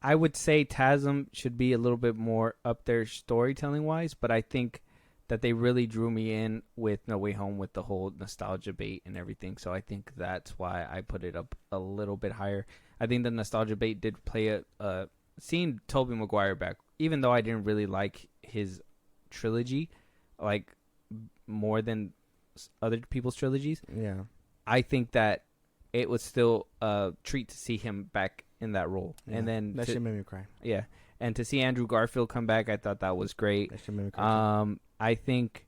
I would say TASM should be a little bit more up there storytelling-wise, but I think that they really drew me in with No Way Home with the whole nostalgia bait and everything, so I think that's why I put it up a little bit higher. I think the nostalgia bait did play seeing Tobey Maguire back, even though I didn't really like his trilogy, like more than other people's trilogies. Yeah, I think that it was still a treat to see him back in that role, and then that shit made me cry. Yeah, and to see Andrew Garfield come back, I thought that was great. That shit made me cry. I think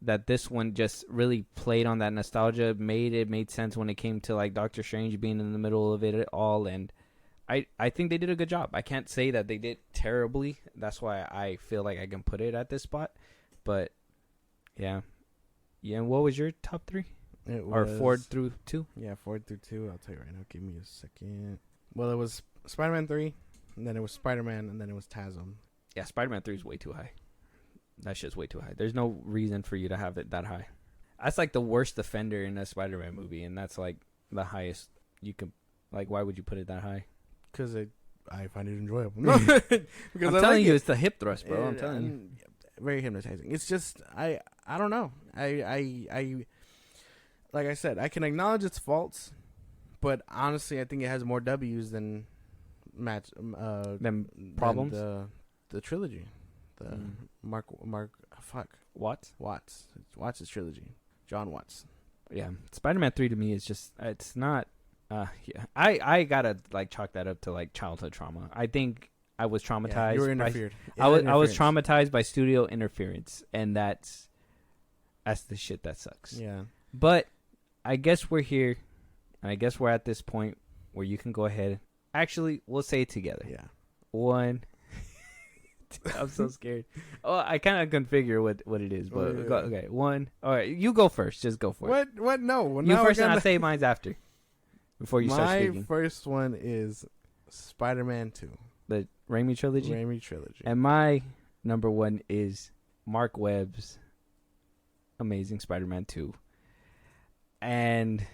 that this one just really played on that nostalgia, made sense when it came to like Doctor Strange being in the middle of it all, and I think they did a good job. I can't say that they did terribly. That's why I feel like I can put it at this spot. But yeah. And what was your top 3? Or 4 through 2? Yeah, 4 through 2. I'll tell you right now. Give me a second. Well, it was Spider-Man 3, and then it was Spider-Man, and then it was TASM. Yeah, Spider-Man 3 is way too high. That shit's way too high. There's no reason for you to have it that high. That's like the worst offender in a Spider-Man movie, and that's like the highest you could. Like, why would you put it that high? Because I find it enjoyable. Because I'm telling you, it's the hip thrust, bro. I'm telling you, very hypnotizing. It's just I don't know. I like I said, I can acknowledge its faults, but honestly, I think it has more W's than problems. Than the trilogy, Mark Watts' trilogy, John Watts. Yeah, Spider-Man 3 to me is just it's not. Yeah, I gotta like chalk that up to like childhood trauma. I think I was traumatized. Yeah, you were interfered. I was traumatized by studio interference, and that's the shit that sucks. Yeah. But I guess we're here, and I guess we're at this point where you can go ahead. Actually, we'll say it together. Yeah. 1. I'm so scared. Oh, I kind of configure what it is, but okay. 1. All right, you go first. Just go for it. What? No. You first, and I'll say mine's after. before you start My speaking? first one is Spider-Man 2. The Raimi trilogy? Raimi trilogy. And my number one is Mark Webb's Amazing Spider-Man 2. And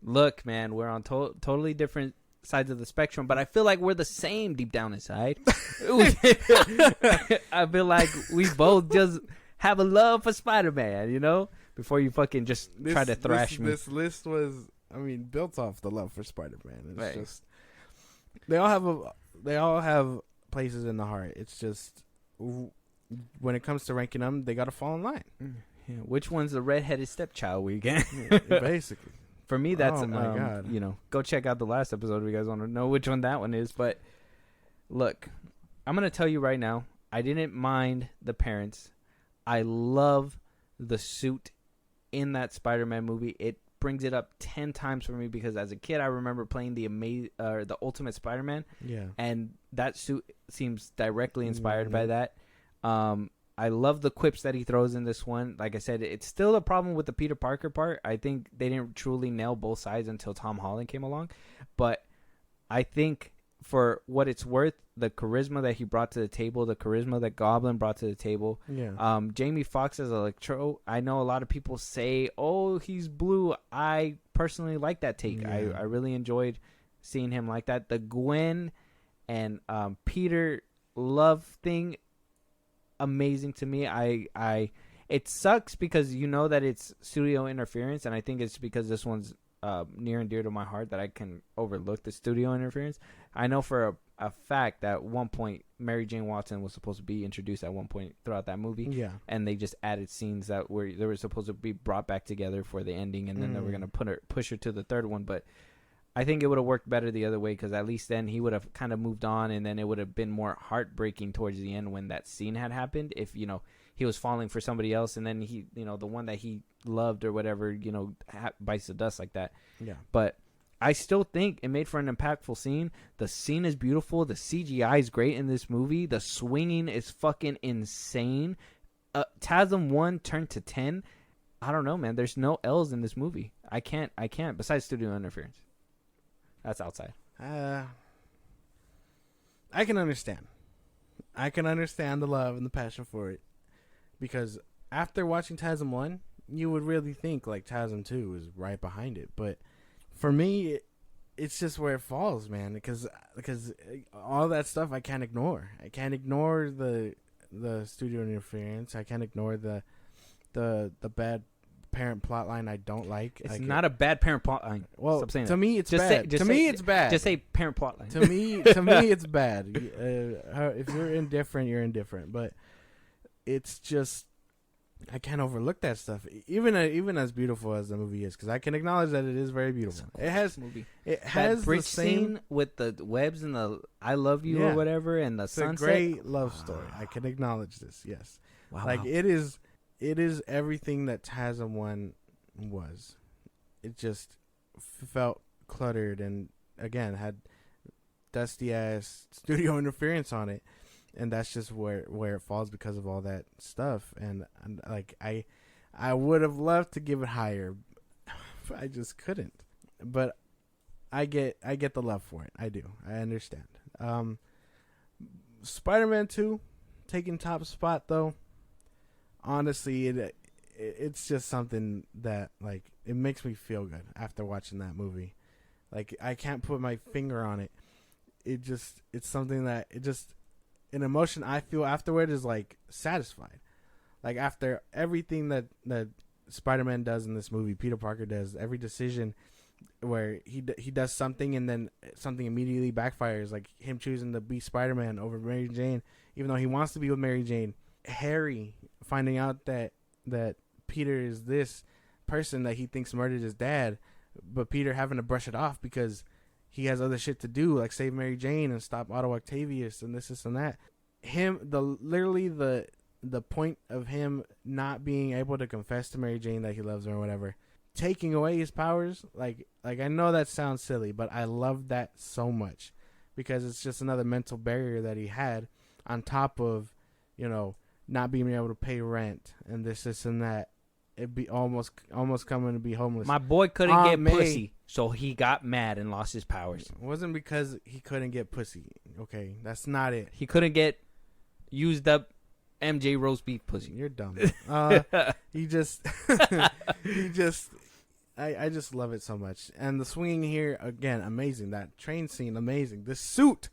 look, man, we're on totally different sides of the spectrum, but I feel like we're the same deep down inside. I feel like we both just have a love for Spider-Man, you know? Before you fucking just try to thrash me. This list was, I mean, built off the love for Spider-Man. It's right. just they all have places in the heart. It's just when it comes to ranking them, they got to fall in line. Yeah, which one's the redheaded stepchild weekend? Basically. For me, that's oh my God. You know, go check out the last episode if you guys want to know which one that one is. But look, I'm gonna tell you right now, I didn't mind the parents. I love the suit in that Spider-Man movie. It brings it up 10 times for me because as a kid, I remember playing the Ultimate Spider-Man. Yeah. And that suit seems directly inspired by that. I love the quips that he throws in this one. Like I said, it's still a problem with the Peter Parker part. I think they didn't truly nail both sides until Tom Holland came along. But I think for what it's worth, the charisma that he brought to the table, the charisma that Goblin brought to the table. Yeah. Jamie Foxx as Electro, I know a lot of people say, oh, he's blue. I personally like that take. Yeah. I really enjoyed seeing him like that. The Gwen and Peter love thing, amazing to me. It sucks because you know that it's studio interference, and I think it's because this one's near and dear to my heart that I can overlook the studio interference. I know for a fact that at one point Mary Jane Watson was supposed to be introduced at one point throughout that movie. Yeah. And they just added scenes that they were supposed to be brought back together for the ending, and then they were gonna push her to the third one. But I think it would have worked better the other way because at least then he would have kind of moved on, and then it would have been more heartbreaking towards the end when that scene had happened. If he was falling for somebody else, and then he the one that he loved or whatever bites the dust like that. Yeah. But I still think it made for an impactful scene. The scene is beautiful. The CGI is great in this movie. The swinging is fucking insane. TASM 1 turned to 10. I don't know, man. There's no L's in this movie. I can't. Besides studio interference. That's outside. I can understand. I can understand the love and the passion for it. Because after watching TASM 1, you would really think like TASM 2 is right behind it. But for me, it's just where it falls, man. Because all that stuff I can't ignore. I can't ignore the studio interference. I can't ignore the bad parent plotline I don't like. It's not a bad parent plotline. Well, to me, it's bad. It's bad. Just say parent plotline. To me, it's bad. If you're indifferent, you're indifferent. But it's just I can't overlook that stuff, even as beautiful as the movie is, because I can acknowledge that it is very beautiful. It has that bridge scene with the webs and the "I love you" or whatever, and the sunset. It's a great love story. I can acknowledge this. Yes, wow. It is everything that TASM 1 was. It just felt cluttered and again had dusty ass studio interference on it. And that's just where it falls because of all that stuff. And like I would have loved to give it higher, but I just couldn't. But I get the love for it. I do. I understand. Spider-Man 2 taking top spot though. Honestly, it's just something that like it makes me feel good after watching that movie. Like I can't put my finger on it. It's something that an emotion I feel afterward is like satisfied. Like after everything that Spider-Man does in this movie, Peter Parker does, every decision where he does something and then something immediately backfires, like him choosing to be Spider-Man over Mary Jane, even though he wants to be with Mary Jane. Harry finding out that Peter is this person that he thinks murdered his dad, but Peter having to brush it off because he has other shit to do, like save Mary Jane and stop Otto Octavius and this and that. The point of him not being able to confess to Mary Jane that he loves her or whatever, taking away his powers, like I know that sounds silly, but I love that so much because it's just another mental barrier that he had on top of, not being able to pay rent and this and that. It'd be almost coming to be homeless. My boy couldn't get pussy, So he got mad and lost his powers. It wasn't because he couldn't get pussy. Okay, that's not it. He couldn't get used up MJ roast beef pussy. You're dumb. He just, I just love it so much. And the swinging here, again, amazing. That train scene, amazing. The suit,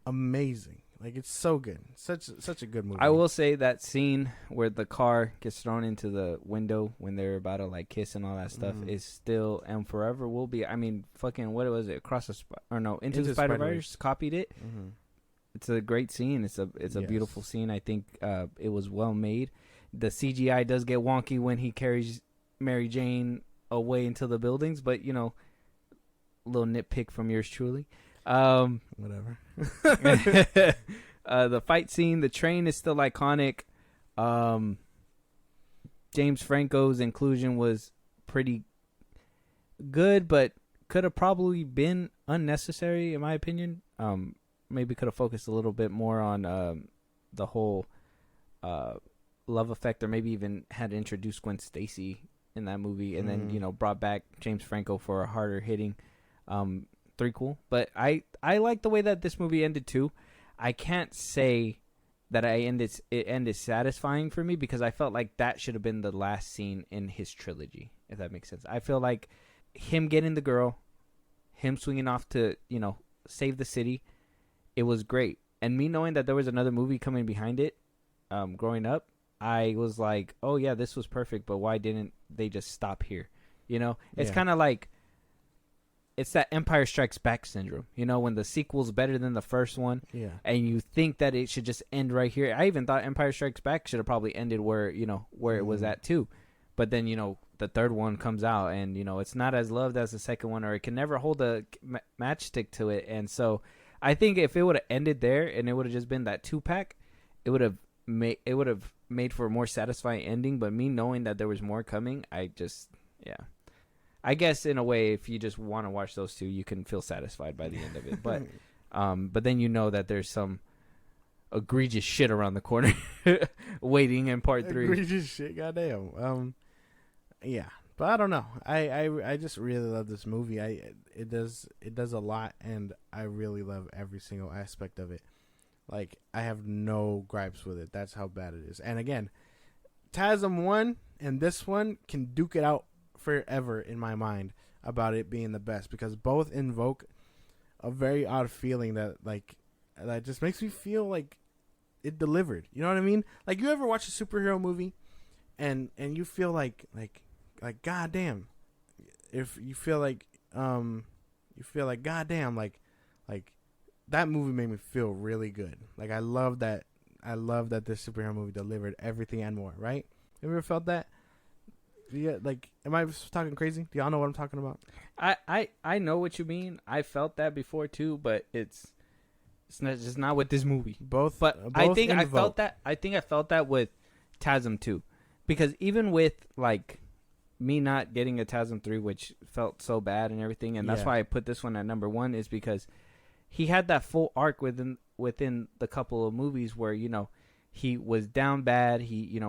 amazing. Like, it's so good. Such a good movie. I will say that scene where the car gets thrown into the window when they're about to like kiss and all that stuff is still and forever will be. I mean, fucking what was it? Into the Spider-Verse copied it. Mm-hmm. It's a great scene. It's a beautiful scene. I think it was well made. The CGI does get wonky when he carries Mary Jane away into the buildings, but you know, a little nitpick from yours truly. Whatever. The fight scene, the train is still iconic. James Franco's inclusion was pretty good, but could have probably been unnecessary in my opinion. Maybe could have focused a little bit more on the whole love effect, or maybe even had introduced Gwen Stacy in that movie, and then brought back James Franco for a harder hitting threequel. But I like the way that this movie ended too. I can't say that it ended satisfying for me, because I felt like that should have been the last scene in his trilogy, if that makes sense. I feel like him getting the girl, him swinging off to save the city, it was great. And me knowing that there was another movie coming behind it, growing up, I was like, oh yeah, this was perfect, but why didn't they just stop here? It's kind of like, it's that Empire Strikes Back syndrome, when the sequel's better than the first one, and you think that it should just end right here. I even thought Empire Strikes Back should have probably ended where it was at too. But then, the third one comes out, and, it's not as loved as the second one, or it can never hold a matchstick to it. And so I think if it would have ended there and it would have just been that 2-pack, it would have made for a more satisfying ending. But me knowing that there was more coming, I guess in a way, if you just want to watch those two, you can feel satisfied by the end of it. But then that there's some egregious shit around the corner waiting in part 3. Egregious shit, goddamn. Yeah, but I don't know. I just really love this movie. It does a lot, and I really love every single aspect of it. Like, I have no gripes with it. That's how bad it is. And again, TASM 1 and this one can duke it out forever in my mind about it being the best, because both invoke a very odd feeling that just makes me feel like it delivered. You know what I mean? Like, you ever watch a superhero movie and you feel like goddamn, if you feel like goddamn, like that movie made me feel really good. Like, I love that this superhero movie delivered everything and more, right? Have you ever felt that? Yeah, like, am I talking crazy? Do y'all know what I'm talking about? I know what you mean. I felt that before too, but it's just not with this movie. Both, I think I felt that. I think I felt that with TASM 2, because even with like me not getting a TASM 3, which felt so bad and everything, and that's why I put this one at number 1, is because he had that full arc within the couple of movies where he was down bad. He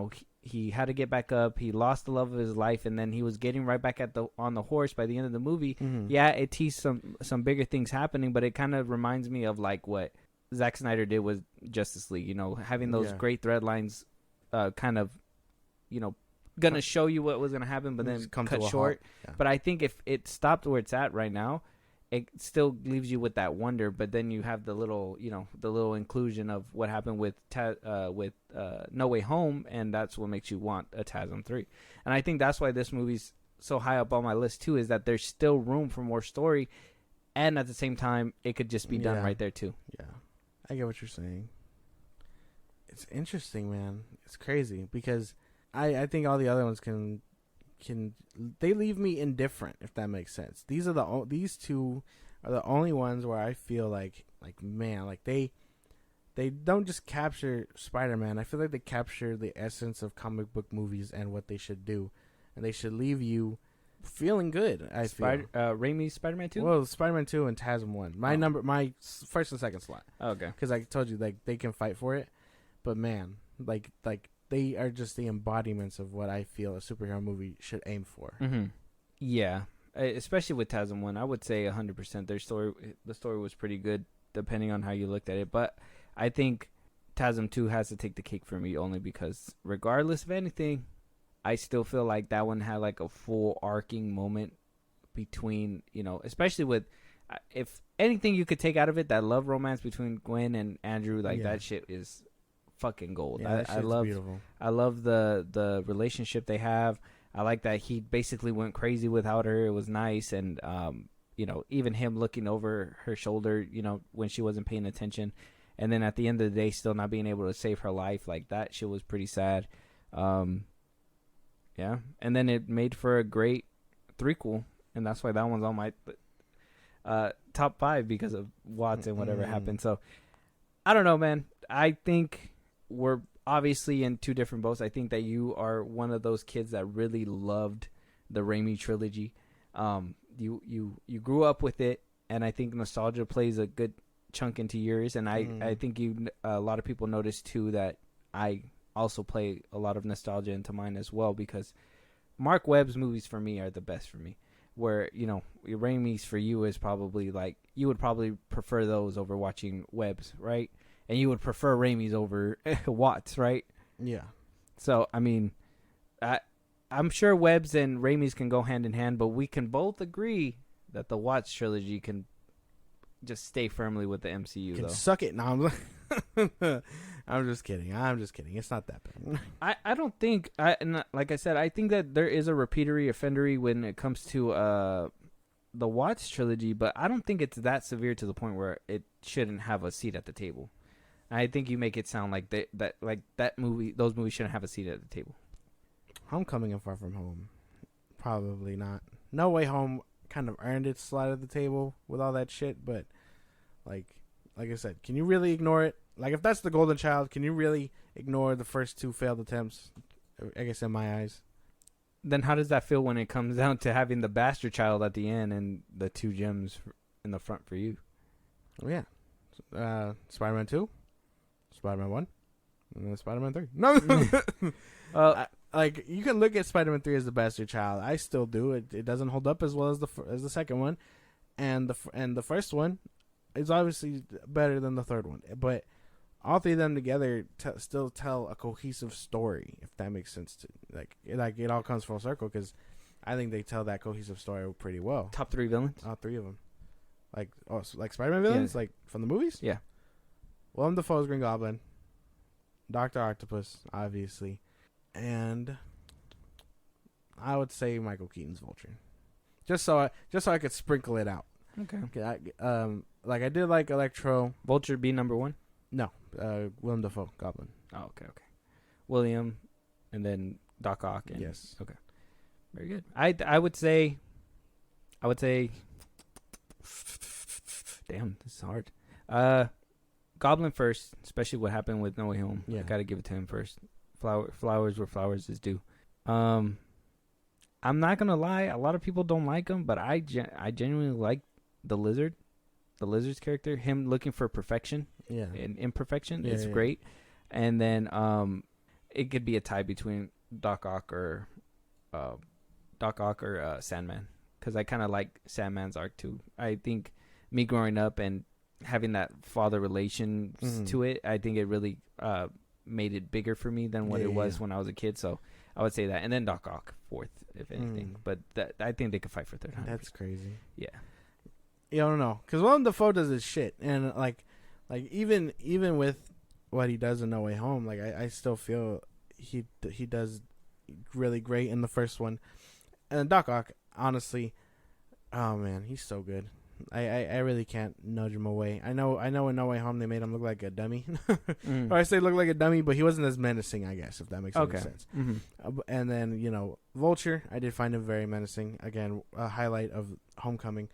had to get back up. He lost the love of his life, and then he was getting right back on the horse by the end of the movie. Mm-hmm. Yeah, it teased some bigger things happening, but it kind of reminds me of like what Zack Snyder did with Justice League. Having those great thread lines, kind of, gonna show you what was gonna happen, but then cut short. Yeah. But I think if it stopped where it's at right now, it still leaves you with that wonder, but then you have the little inclusion of what happened with No Way Home, and that's what makes you want a TASM 3. And I think that's why this movie's so high up on my list too, is that there's still room for more story, and at the same time, it could just be done right there too. Yeah, I get what you're saying. It's interesting, man. It's crazy, because I think all the other ones can they leave me indifferent, if that makes sense. These two are the only ones where I feel like man, like they don't just capture Spider-Man. I feel like they capture the essence of comic book movies and what they should do, and they should leave you feeling good. I feel Raimi's Spider-Man 2. Well, Spider-Man 2 and TASM 1. My first and second slot. Oh, okay, because I told you, like, they can fight for it, but man, like they are just the embodiments of what I feel a superhero movie should aim for. Mm-hmm. Yeah. especially with TASM 1, I would say 100% the story was pretty good, depending on how you looked at it. But I think TASM 2 has to take the cake for me, only because, regardless of anything, I still feel like that one had like a full arcing moment between, especially with, if anything you could take out of it, that love romance between Gwen and Andrew, like that shit is fucking gold. Yeah, that shit's beautiful. I love the relationship they have. I like that he basically went crazy without her. It was nice, and even him looking over her shoulder, when she wasn't paying attention, and then at the end of the day, still not being able to save her life, like that shit was pretty sad. Yeah, and then it made for a great threequel, and that's why that one's on my top 5 because of Watts and whatever happened. So I don't know, man. I think we're obviously in two different boats. I think that you are one of those kids that really loved the Raimi trilogy. You grew up with it, and I think nostalgia plays a good chunk into yours. And I think a lot of people noticed too that I also play a lot of nostalgia into mine as well, because Mark Webb's movies for me are the best for me. Where Raimi's for you is probably like, you would probably prefer those over watching Webb's, right? And you would prefer Raimi's over Watts, right? Yeah. So, I mean, I'm sure Webb's and Raimi's can go hand in hand, but we can both agree that the Watts trilogy can just stay firmly with the MCU, Can though. suck it. No, I'm just kidding. It's not that bad. I don't think, like I said, I think that there is a repeatery offendery when it comes to the Watts trilogy, but I don't think it's that severe to the point where it shouldn't have a seat at the table. I think you make it sound like those movies shouldn't have a seat at the table. Homecoming and Far From Home, probably not. No Way Home kind of earned its slot at the table with all that shit, but like I said, can you really ignore it? Like, if that's the golden child, can you really ignore the first 2 failed attempts? I guess in my eyes. Then how does that feel when it comes down to having the bastard child at the end and the 2 gems in the front for you? Oh yeah, Spider-Man 2, Spider-Man 1, and then Spider-Man 3. No, like, you can look at Spider-Man 3 as the bastard child. I still do. It doesn't hold up as well as the second one, and the first one is obviously better than the third one. But all 3 of them together still tell a cohesive story, if that makes sense. Like it all comes full circle, because I think they tell that cohesive story pretty well. Top 3 villains? All 3 of them. Like Spider-Man villains, like from the movies. Yeah. Willem Dafoe's Green Goblin, Dr. Octopus, obviously, and I would say Michael Keaton's Vulture, just so I could sprinkle it out. Okay. I did like Electro. Vulture be number 1? No, Willem Dafoe Goblin. Oh, okay. William, and then Doc Ock. Yes. Okay. Very good. I would say. Damn, this is hard. Goblin first, especially what happened with No Way Home. Yeah. I gotta give it to him first. Flowers where flowers is due. I'm not gonna lie. A lot of people don't like him, but I genuinely like the Lizard's character. Him looking for perfection, and imperfection. It's great. And then it could be a tie between Doc Ock or Sandman, because I kind of like Sandman's arc too. I think me growing up and having that father relation to it, I think it really made it bigger for me than what it was when I was a kid. So I would say that, and then Doc Ock fourth, if anything. But I think they could fight for third. 100%. That's crazy. Yeah. Yeah, I don't know, because Willem Dafoe does his shit, and like even with what he does in No Way Home, like I still feel he does really great in the first one. And Doc Ock, honestly, oh man, he's so good. I really can't nudge him away. I know in No Way Home they made him look like a dummy. Or I say look like a dummy, but he wasn't as menacing, I guess, if that makes any sense. Mm-hmm. And then, Vulture, I did find him very menacing. Again, a highlight of Homecoming.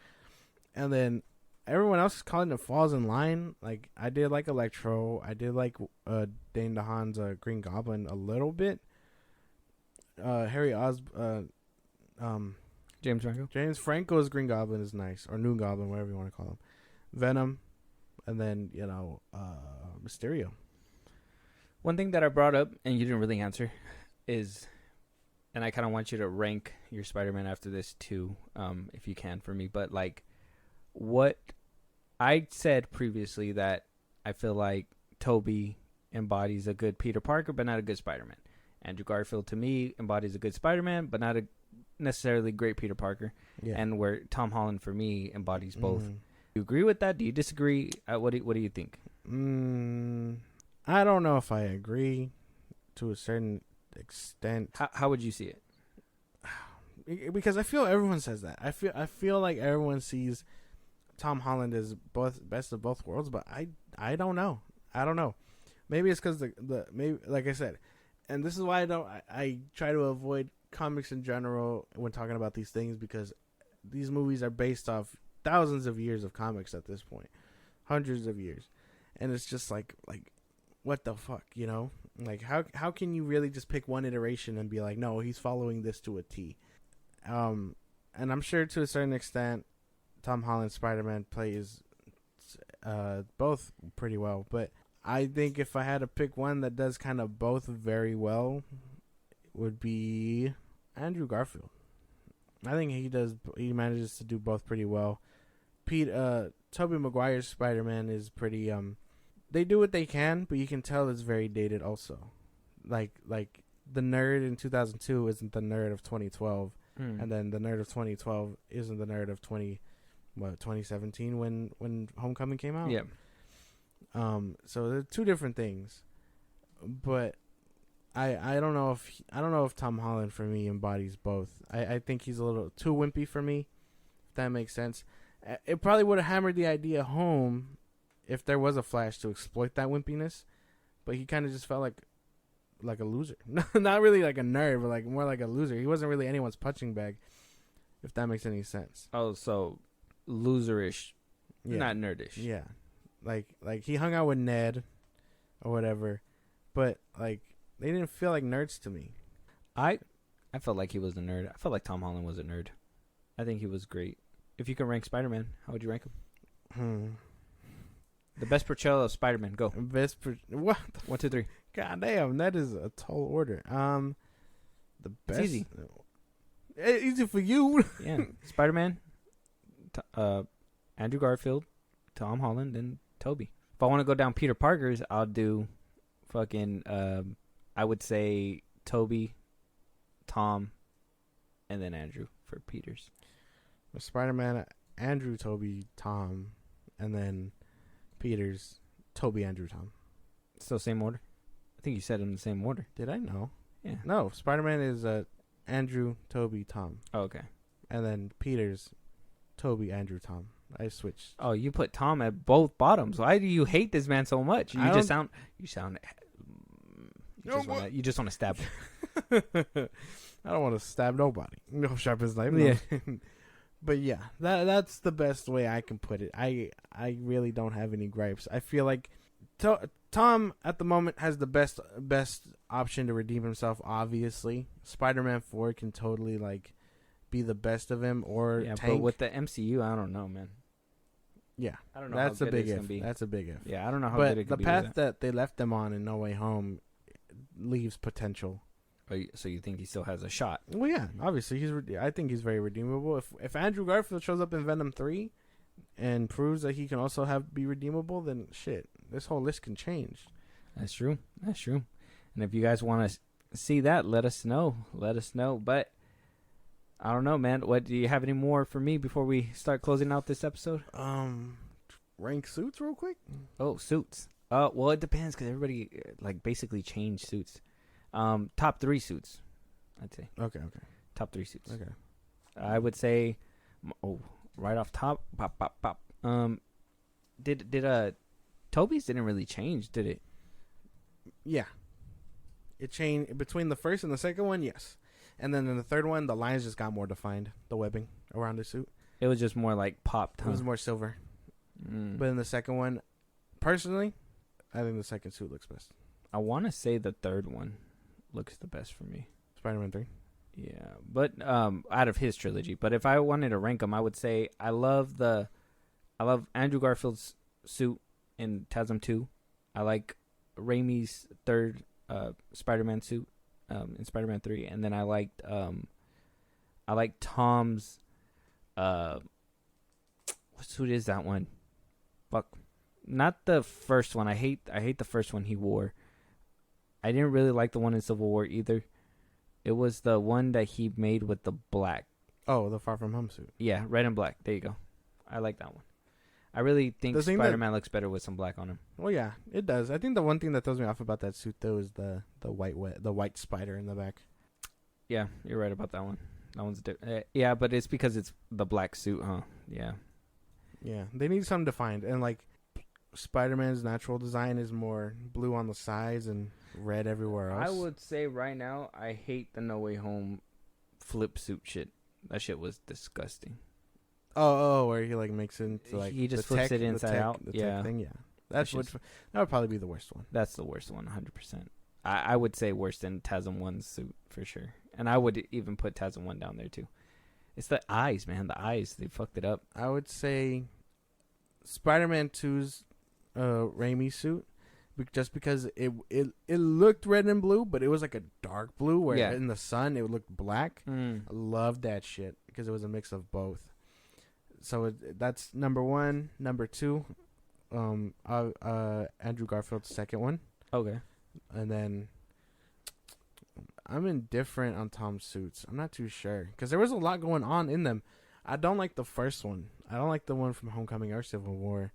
And then everyone else kind of falls in line. Like, I did like Electro. I did like Dane DeHaan's Green Goblin a little bit. James Franco's Green Goblin is nice, or New Goblin, whatever you want to call him. Venom, and then Mysterio. One thing that I brought up and you didn't really answer is and I kind of want you to rank your Spider-Man after this too, if you can for me. But like, what I said previously that I feel like Toby embodies a good Peter Parker, but not a good Spider-Man. Andrew Garfield to me embodies a good Spider-Man, but not a necessarily great Peter Parker. Yeah. And where Tom Holland for me embodies both. Mm. You agree with that? Do you disagree? What do you think? I don't know if I agree to a certain extent. How would you see it? Because I feel everyone says that. I feel like everyone sees Tom Holland as both best of both worlds, but I don't know. I don't know. Maybe it's because the maybe like I said, and this is why I try to avoid comics in general when talking about these things, because these movies are based off thousands of years of comics at this point, hundreds of years, and it's just like what the fuck, you know? Like how can you really just pick one iteration and be like, no, he's following this to a T? And I'm sure to a certain extent, Tom Holland's Spider-Man plays both pretty well, but I think if I had to pick one that does kind of both very well, would be Andrew Garfield. I think he manages to do both pretty well. Tobey Maguire's Spider-Man is pretty they do what they can, but you can tell it's very dated also. Like the nerd in 2002 isn't the nerd of 2012, and then the nerd of 2012 isn't the nerd of 2017 when Homecoming came out. Yeah. So they're two different things, but I don't know if Tom Holland for me embodies both. I think he's a little too wimpy for me, if that makes sense. It probably would have hammered the idea home if there was a Flash to exploit that wimpiness, but he kind of just felt like a loser. Not really like a nerd, but like more like a loser. He wasn't really anyone's punching bag, if that makes any sense. Oh, so loserish, Yeah. not nerdish. Yeah. Like he hung out with Ned or whatever, but like they didn't feel like nerds to me. I felt like he was a nerd. I felt like Tom Holland was a nerd. I think he was great. If you can rank Spider-Man, how would you rank him? The best portrayal of Spider-Man. Go. What? 1, 2, 3. God damn, that is a tall order. The best. It's easy. Easy for you. Yeah. Spider-Man, Andrew Garfield, Tom Holland, and Toby. If I want to go down Peter Parker's, I'll do fucking, I would say Toby, Tom, and then Andrew for Peters. Spider-Man, Andrew, Toby, Tom, and then Peters, Toby, Andrew, Tom. Still same order? I think you said in the same order. Did I know? Yeah. No, Spider-Man is Andrew, Toby, Tom. Oh, okay. And then Peters, Toby, Andrew, Tom. I switched. Oh, you put Tom at both bottoms. Why do you hate this man so much? You just want to stab him. I don't want to stab nobody. No sharp as knife. Yeah. But yeah, that's the best way I can put it. I really don't have any gripes. I feel like Tom at the moment has the best option to redeem himself. Obviously, Spider-Man 4 can totally like be the best of him, or yeah, tank. but with the MCU, I don't know, man. Yeah, I don't know. that's how a good big it's if. gonna be. That's a big if. Yeah, I don't know how but good it the could be. path that they left them on in No Way Home leaves potential. So you think he still has a shot? Well, yeah, obviously I think he's very redeemable. If Andrew Garfield shows up in Venom 3 and proves that he can also be redeemable, then shit, this whole list can change. That's true. And if you guys want to see that, let us know. But I don't know, man. What do you have any more for me before we start closing out this episode? Rank suits real quick. Oh, suits. Well, it depends because everybody like basically changed suits. Top 3 suits, I'd say. Okay. Top 3 suits. Okay. I would say, right off top, pop. Did Toby's didn't really change, did it? Yeah. It changed between the first and the second one, yes. And then in the third one, the lines just got more defined. The webbing around the suit. It was just more like popped. Huh? It was more silver. But in the second one, personally, I think the second suit looks best. I want to say the third one looks the best for me. Spider-Man 3. Yeah, but out of his trilogy. But if I wanted to rank them, I would say I love Andrew Garfield's suit in TASM 2. I like Raimi's third Spider-Man suit in Spider-Man 3, and then I liked Tom's what suit is that one? Fuck. Not the first one. I hate the first one he wore. I didn't really like the one in Civil War either. It was the one that he made with the black. Oh, the Far From Home suit. Yeah, red and black. There you go. I like that one. I really think Spider-Man looks better with some black on him. Well, yeah, it does. I think the one thing that throws me off about that suit though is the white spider in the back. Yeah, you're right about that one. That one's yeah, but it's because it's the black suit, huh? Yeah. Yeah, they need something defined, and like Spider-Man's natural design is more blue on the sides and red everywhere else. I would say right now, I hate the No Way Home flip suit shit. That shit was disgusting. Oh, where he like makes it into like he just flips it inside out. Yeah, thing. Yeah, that would probably be the worst one. That's the worst one, 100%. I would say worse than TASM 1's suit for sure, and I would even put TASM 1 down there too. It's the eyes, man. The eyes, they fucked it up. I would say Spider-Man 2's Raimi suit, just because it looked red and blue, but it was like a dark blue where in the sun it looked black. I loved that shit because it was a mix of both. So that's number one. Number two, Andrew Garfield's second one. Okay. And then I'm indifferent on Tom's suits. I'm not too sure because there was a lot going on in them. I don't like the first one. I don't like the one from Homecoming or Civil War.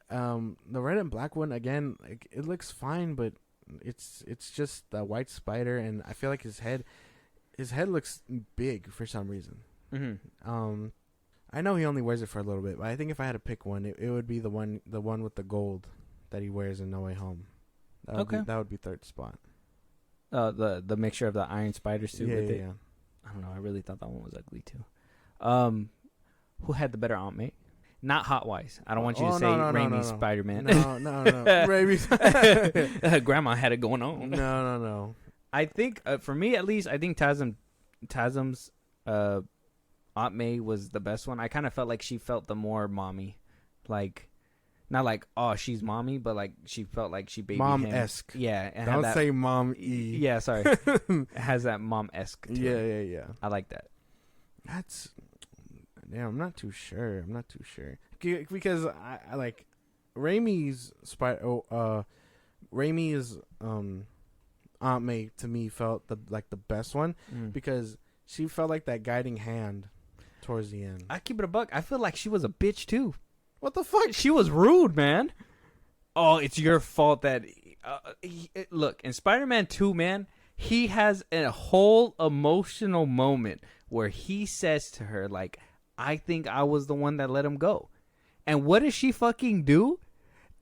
The red and black one, again, like, it looks fine, but it's just the white spider, and I feel like his head looks big for some reason. Mm-hmm. I know he only wears it for a little bit, but I think if I had to pick one, it would be the one with the gold that he wears in No Way Home. That would be third spot. The mixture of the Iron Spider suit with it. Yeah. I don't know. I really thought that one was ugly too. Who had the better Aunt May? Not Hot Wise. I don't want you to say Raimi's Spider-Man. No. Raimi's. Grandma had it going on. No. I think, for me at least, I think Tasm's Aunt May was the best one. I kind of felt like she felt the more mommy. Like, not like, oh, she's mommy, but like she felt like she babied mom-esque. him. Yeah. Don't say mom-y. Yeah, sorry. It has that mom-esque to it. Yeah. I like that. That's... Yeah, I'm not too sure. Because I like Raimi's Raimi's Aunt May to me felt the best one because she felt like that guiding hand towards the end. I keep it a buck. I feel like she was a bitch too. What the fuck? She was rude, man. Oh, it's your fault that look, in Spider-Man 2, man, he has a whole emotional moment where he says to her like, I think I was the one that let him go. And what does she fucking do?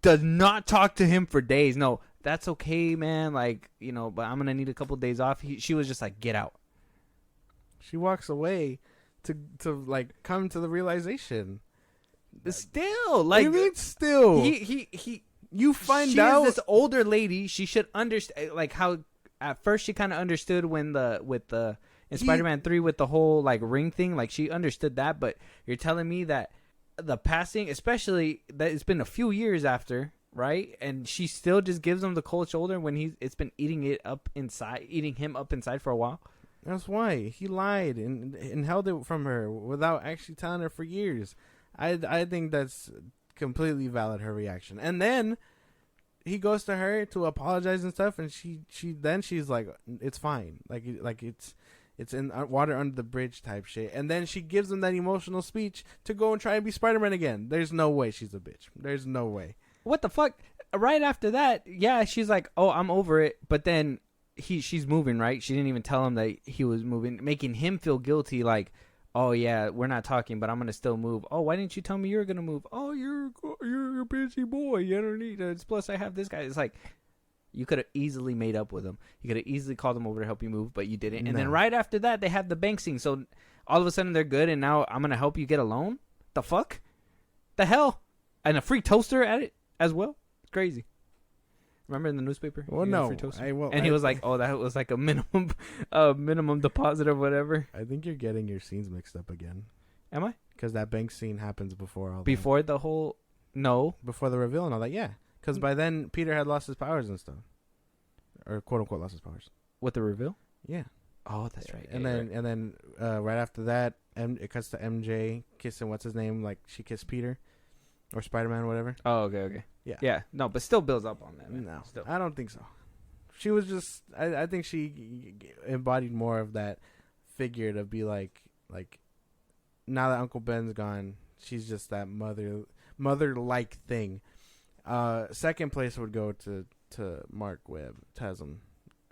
Does not talk to him for days. No, that's okay, man. Like, but I'm going to need a couple days off. She was just like, get out. She walks away to like come to the realization. Still, like, what do you mean still? You find out this older lady. She should understand, like, how at first she kind of understood when in Spider-Man 3 with the whole like ring thing, like she understood that, but you're telling me that the passing, especially that it's been a few years after, right? And she still just gives him the cold shoulder when it's been eating him up inside for a while. That's why he lied and held it from her without actually telling her for years. I think that's completely valid, her reaction. And then he goes to her to apologize and stuff, and she's like, it's fine, like it's in water under the bridge type shit. And then she gives him that emotional speech to go and try and be Spider-Man again. There's no way she's a bitch. There's no way. What the fuck? Right after that, yeah, she's like, oh, I'm over it. But then she's moving, right? She didn't even tell him that he was moving, making him feel guilty. Like, oh yeah, we're not talking, but I'm gonna still move. Oh, why didn't you tell me you were gonna move? Oh, you're a busy boy. You don't need it. Plus, I have this guy. It's like, you could have easily made up with him. You could have easily called him over to help you move, but you didn't. And then right after that, they have the bank scene. So all of a sudden they're good, and now I'm gonna help you get a loan. The fuck? The hell? And a free toaster at it as well. It's crazy. Remember in the newspaper? Well, no. He was like, "Oh, that was like a minimum deposit or whatever." I think you're getting your scenes mixed up again. Am I? Because that bank scene happens before all. Before the whole before the reveal and all that. Yeah, because by then Peter had lost his powers and stuff, or quote unquote lost his powers. With the reveal? Yeah. Oh, that's right. And Yeah, then right after that, it cuts to MJ kissing what's his name, like she kissed Peter or Spider-Man, whatever. Oh, okay. Yeah. Yeah. No, but still builds up on that. Man. No, Still. I don't think so. She was just. I think she embodied more of that figure to be like now that Uncle Ben's gone, she's just that mother-like thing. Second place would go to Mark Webb, Tasm,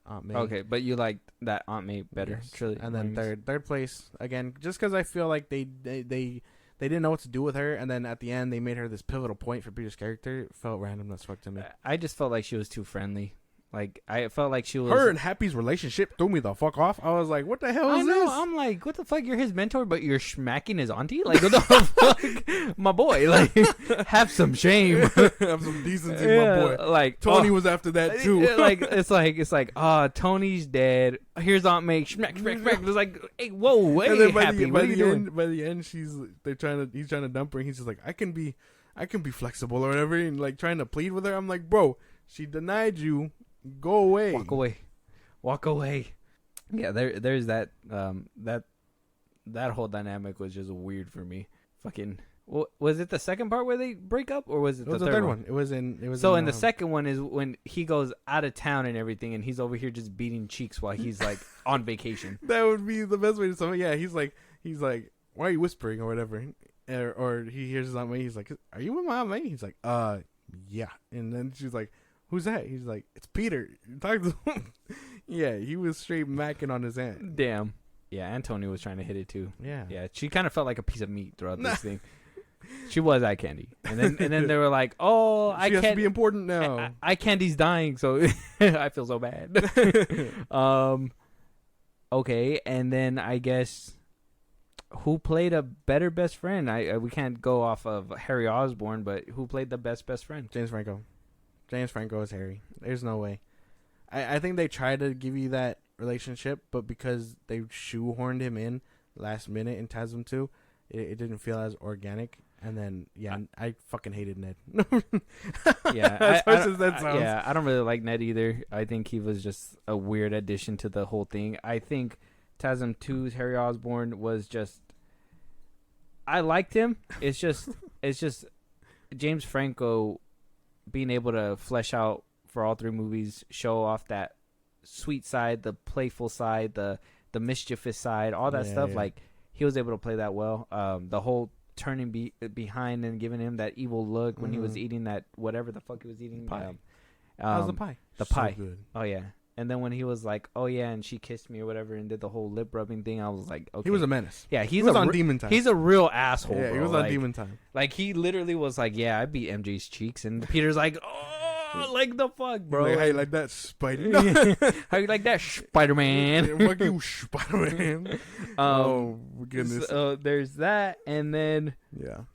Aunt May. Okay, but you liked that Aunt May better, Yes. truly. And then third place again, just because I feel like they didn't know what to do with her, and then at the end they made her this pivotal point for Peter's character. It felt random as fuck to me. I just felt like she was too friendly. Like I felt like she was. Her and Happy's relationship threw me the fuck off. I was like, "What the hell is this?" I'm like, what the fuck? You're his mentor, but you're smacking his auntie? Like, what the fuck, my boy? Like, have some shame. Have some decency, my boy. Like Tony was after that too. It's like, Tony's dead. Here's Aunt May. Smack. It's like, hey, whoa, hey, And then Happy, what are you doing? By the end, he's trying to dump her. And he's just like, I can be flexible or whatever, and like trying to plead with her. I'm like, bro, she denied you. Go away. Walk away. Yeah, there's that that whole dynamic was just weird for me. Fucking, was it the second part where they break up, or was it the third one? It was in the second one is when he goes out of town and everything, and he's over here just beating cheeks while he's like on vacation. That would be the best way to sum it. Yeah, he's like, why are you whispering or whatever? Or he hears his Aunt May. He's like, are you with my Aunt May? He's like, yeah. And then she's like, who's that? He's like, it's Peter. Talk to him. Yeah, he was straight macking on his aunt. Damn. Yeah, Antonio was trying to hit it too. Yeah. Yeah, she kind of felt like a piece of meat throughout this thing. She was eye candy, and then they were like, "Oh, she has to be important now. Eye candy's dying, so I feel so bad." Okay, and then I guess who played a better best friend? We can't go off of Harry Osborn, but who played the best friend? James Franco. James Franco is Harry. There's no way. I think they tried to give you that relationship, but because they shoehorned him in last minute in TASM 2, it didn't feel as organic. And then, I fucking hated Ned. Yeah, as harsh as that sounds. Yeah, I don't really like Ned either. I think he was just a weird addition to the whole thing. I think TASM 2's Harry Osborn was just... I liked him. It's just James Franco being able to flesh out for all three movies, show off that sweet side, the playful side, the mischievous side, all that stuff. Yeah. Like, he was able to play that well. The whole turning behind and giving him that evil look when he was eating that whatever the fuck he was eating. Pie. How's the pie? The so pie. Good. Oh yeah. And then when he was like, "Oh yeah," and she kissed me or whatever, and did the whole lip rubbing thing, I was like, "Okay." He was a menace. Yeah, he was on Demon Time. He's a real asshole. Yeah, bro. he was on Demon Time. Like, he literally was like, "Yeah, I beat MJ's cheeks," and Peter's like, "Oh, like the fuck, bro." Like, how you like that, Spider? How you like that, Spider-Man? Fuck you, Spider-Man. Oh goodness. So, there's that, and then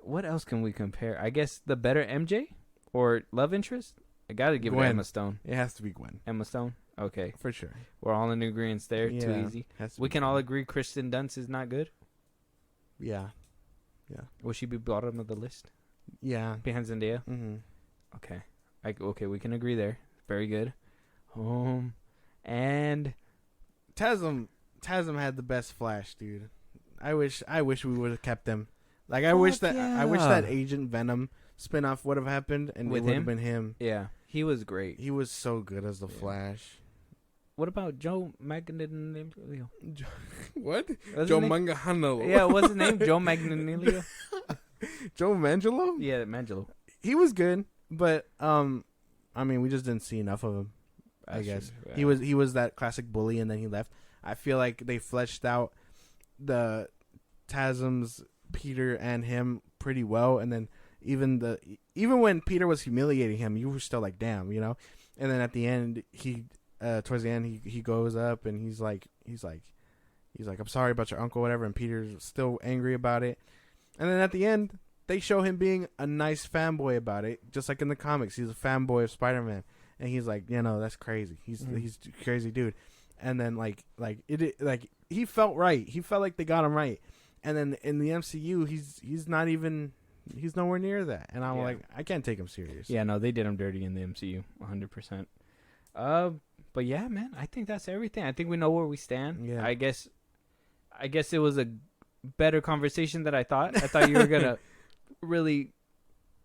what else can we compare? I guess the better MJ or love interest. I gotta give it to Emma Stone. It has to be Gwen. Emma Stone. Okay, for sure. We're all in agreement there. Yeah, too easy. We can all agree Kristen Dunst is not good. Yeah. Will she be bottom of the list? Yeah. Behind Zendaya. Mm-hmm. Okay. Okay, we can agree there. Very good. And Tasm had the best Flash, dude. I wish we would have kept them. Like, I wish that Agent Venom spinoff would have happened, and it would have been him. Yeah, he was great. He was so good as the Flash. What about Joe Manganiello? What? Joe Manganiello. Yeah, what's his name? Joe Manganiello. Joe Mangelo? Yeah, Mangelo. He was good, but I mean, we just didn't see enough of him. I guess he was that classic bully, and then he left. I feel like they fleshed out the TASM's Peter and him pretty well, and then even when Peter was humiliating him, you were still like, damn, you know. And then at the end, towards the end, he goes up and he's like, I'm sorry about your uncle, whatever. And Peter's still angry about it. And then at the end, they show him being a nice fanboy about it, just like in the comics. He's a fanboy of Spider-Man, and he's like, that's crazy. He's a crazy dude. And then like he felt right. He felt like they got him right. And then in the MCU, he's nowhere near that. And I'm like, I can't take him serious. Yeah, no, they did him dirty in the MCU, 100%. But yeah, man, I think that's everything. I think we know where we stand. Yeah. I guess it was a better conversation than I thought. I thought you were gonna really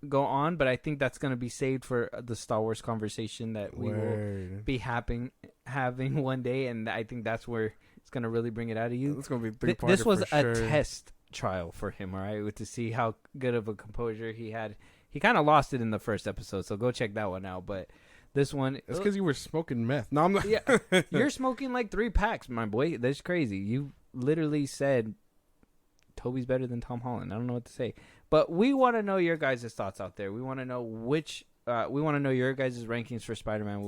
go on, but I think that's gonna be saved for the Star Wars conversation that we will be having one day, and I think that's where it's gonna really bring it out of you. It's gonna be three-parter. This was for a sure. test trial for him, all right, to see how good of a composure he had. He kind of lost it in the first episode, so go check that one out. But this one, It's because you were smoking meth. No, I'm not. Yeah, you're smoking like 3 packs, my boy. That's crazy. You literally said Toby's better than Tom Holland. I don't know what to say, but we want to know your guys' thoughts out there. We want to know we want to know your guys' rankings for Spider-Man.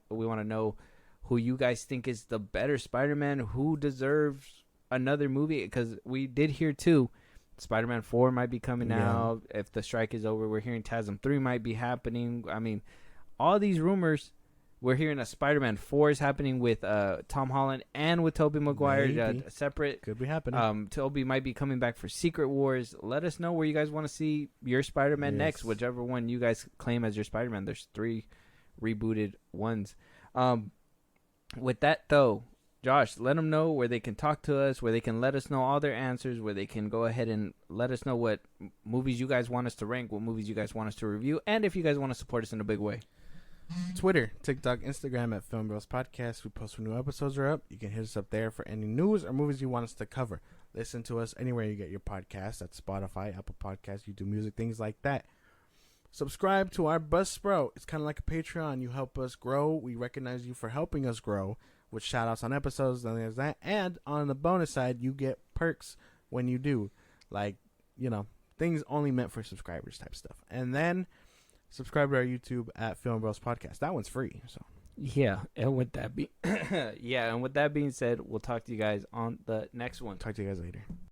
We want to know who you guys think is the better Spider-Man, who deserves another movie, because we did hear too, Spider-Man 4 might be coming out. If the strike is over, we're hearing TASM 3 might be happening. I mean, all these rumors, we're hearing a Spider-Man 4 is happening with Tom Holland and with Tobey Maguire, separate. Could be happening. Tobey might be coming back for Secret Wars. Let us know where you guys want to see your Spider-Man next, whichever one you guys claim as your Spider-Man. There's 3 rebooted ones. With that, though, Josh, let them know where they can talk to us, where they can let us know all their answers, where they can go ahead and let us know what movies you guys want us to rank, what movies you guys want us to review, and if you guys want to support us in a big way. Twitter, TikTok, Instagram at FIlmBros Podcast. We post when new episodes are up. You can hit us up there for any news or movies you want us to cover. Listen to us anywhere you get your podcasts. That's Spotify, Apple Podcasts, YouTube Music, things like that. Subscribe to our Buzzsprout. It's kind of like a Patreon. You help us grow. We recognize you for helping us grow with shout outs on episodes, and things like that. And on the bonus side, you get perks when you do. Like, things only meant for subscribers type stuff. And then subscribe to our YouTube at FIlmBros Podcast. That one's free. So yeah, and with that being said, we'll talk to you guys on the next one. Talk to you guys later.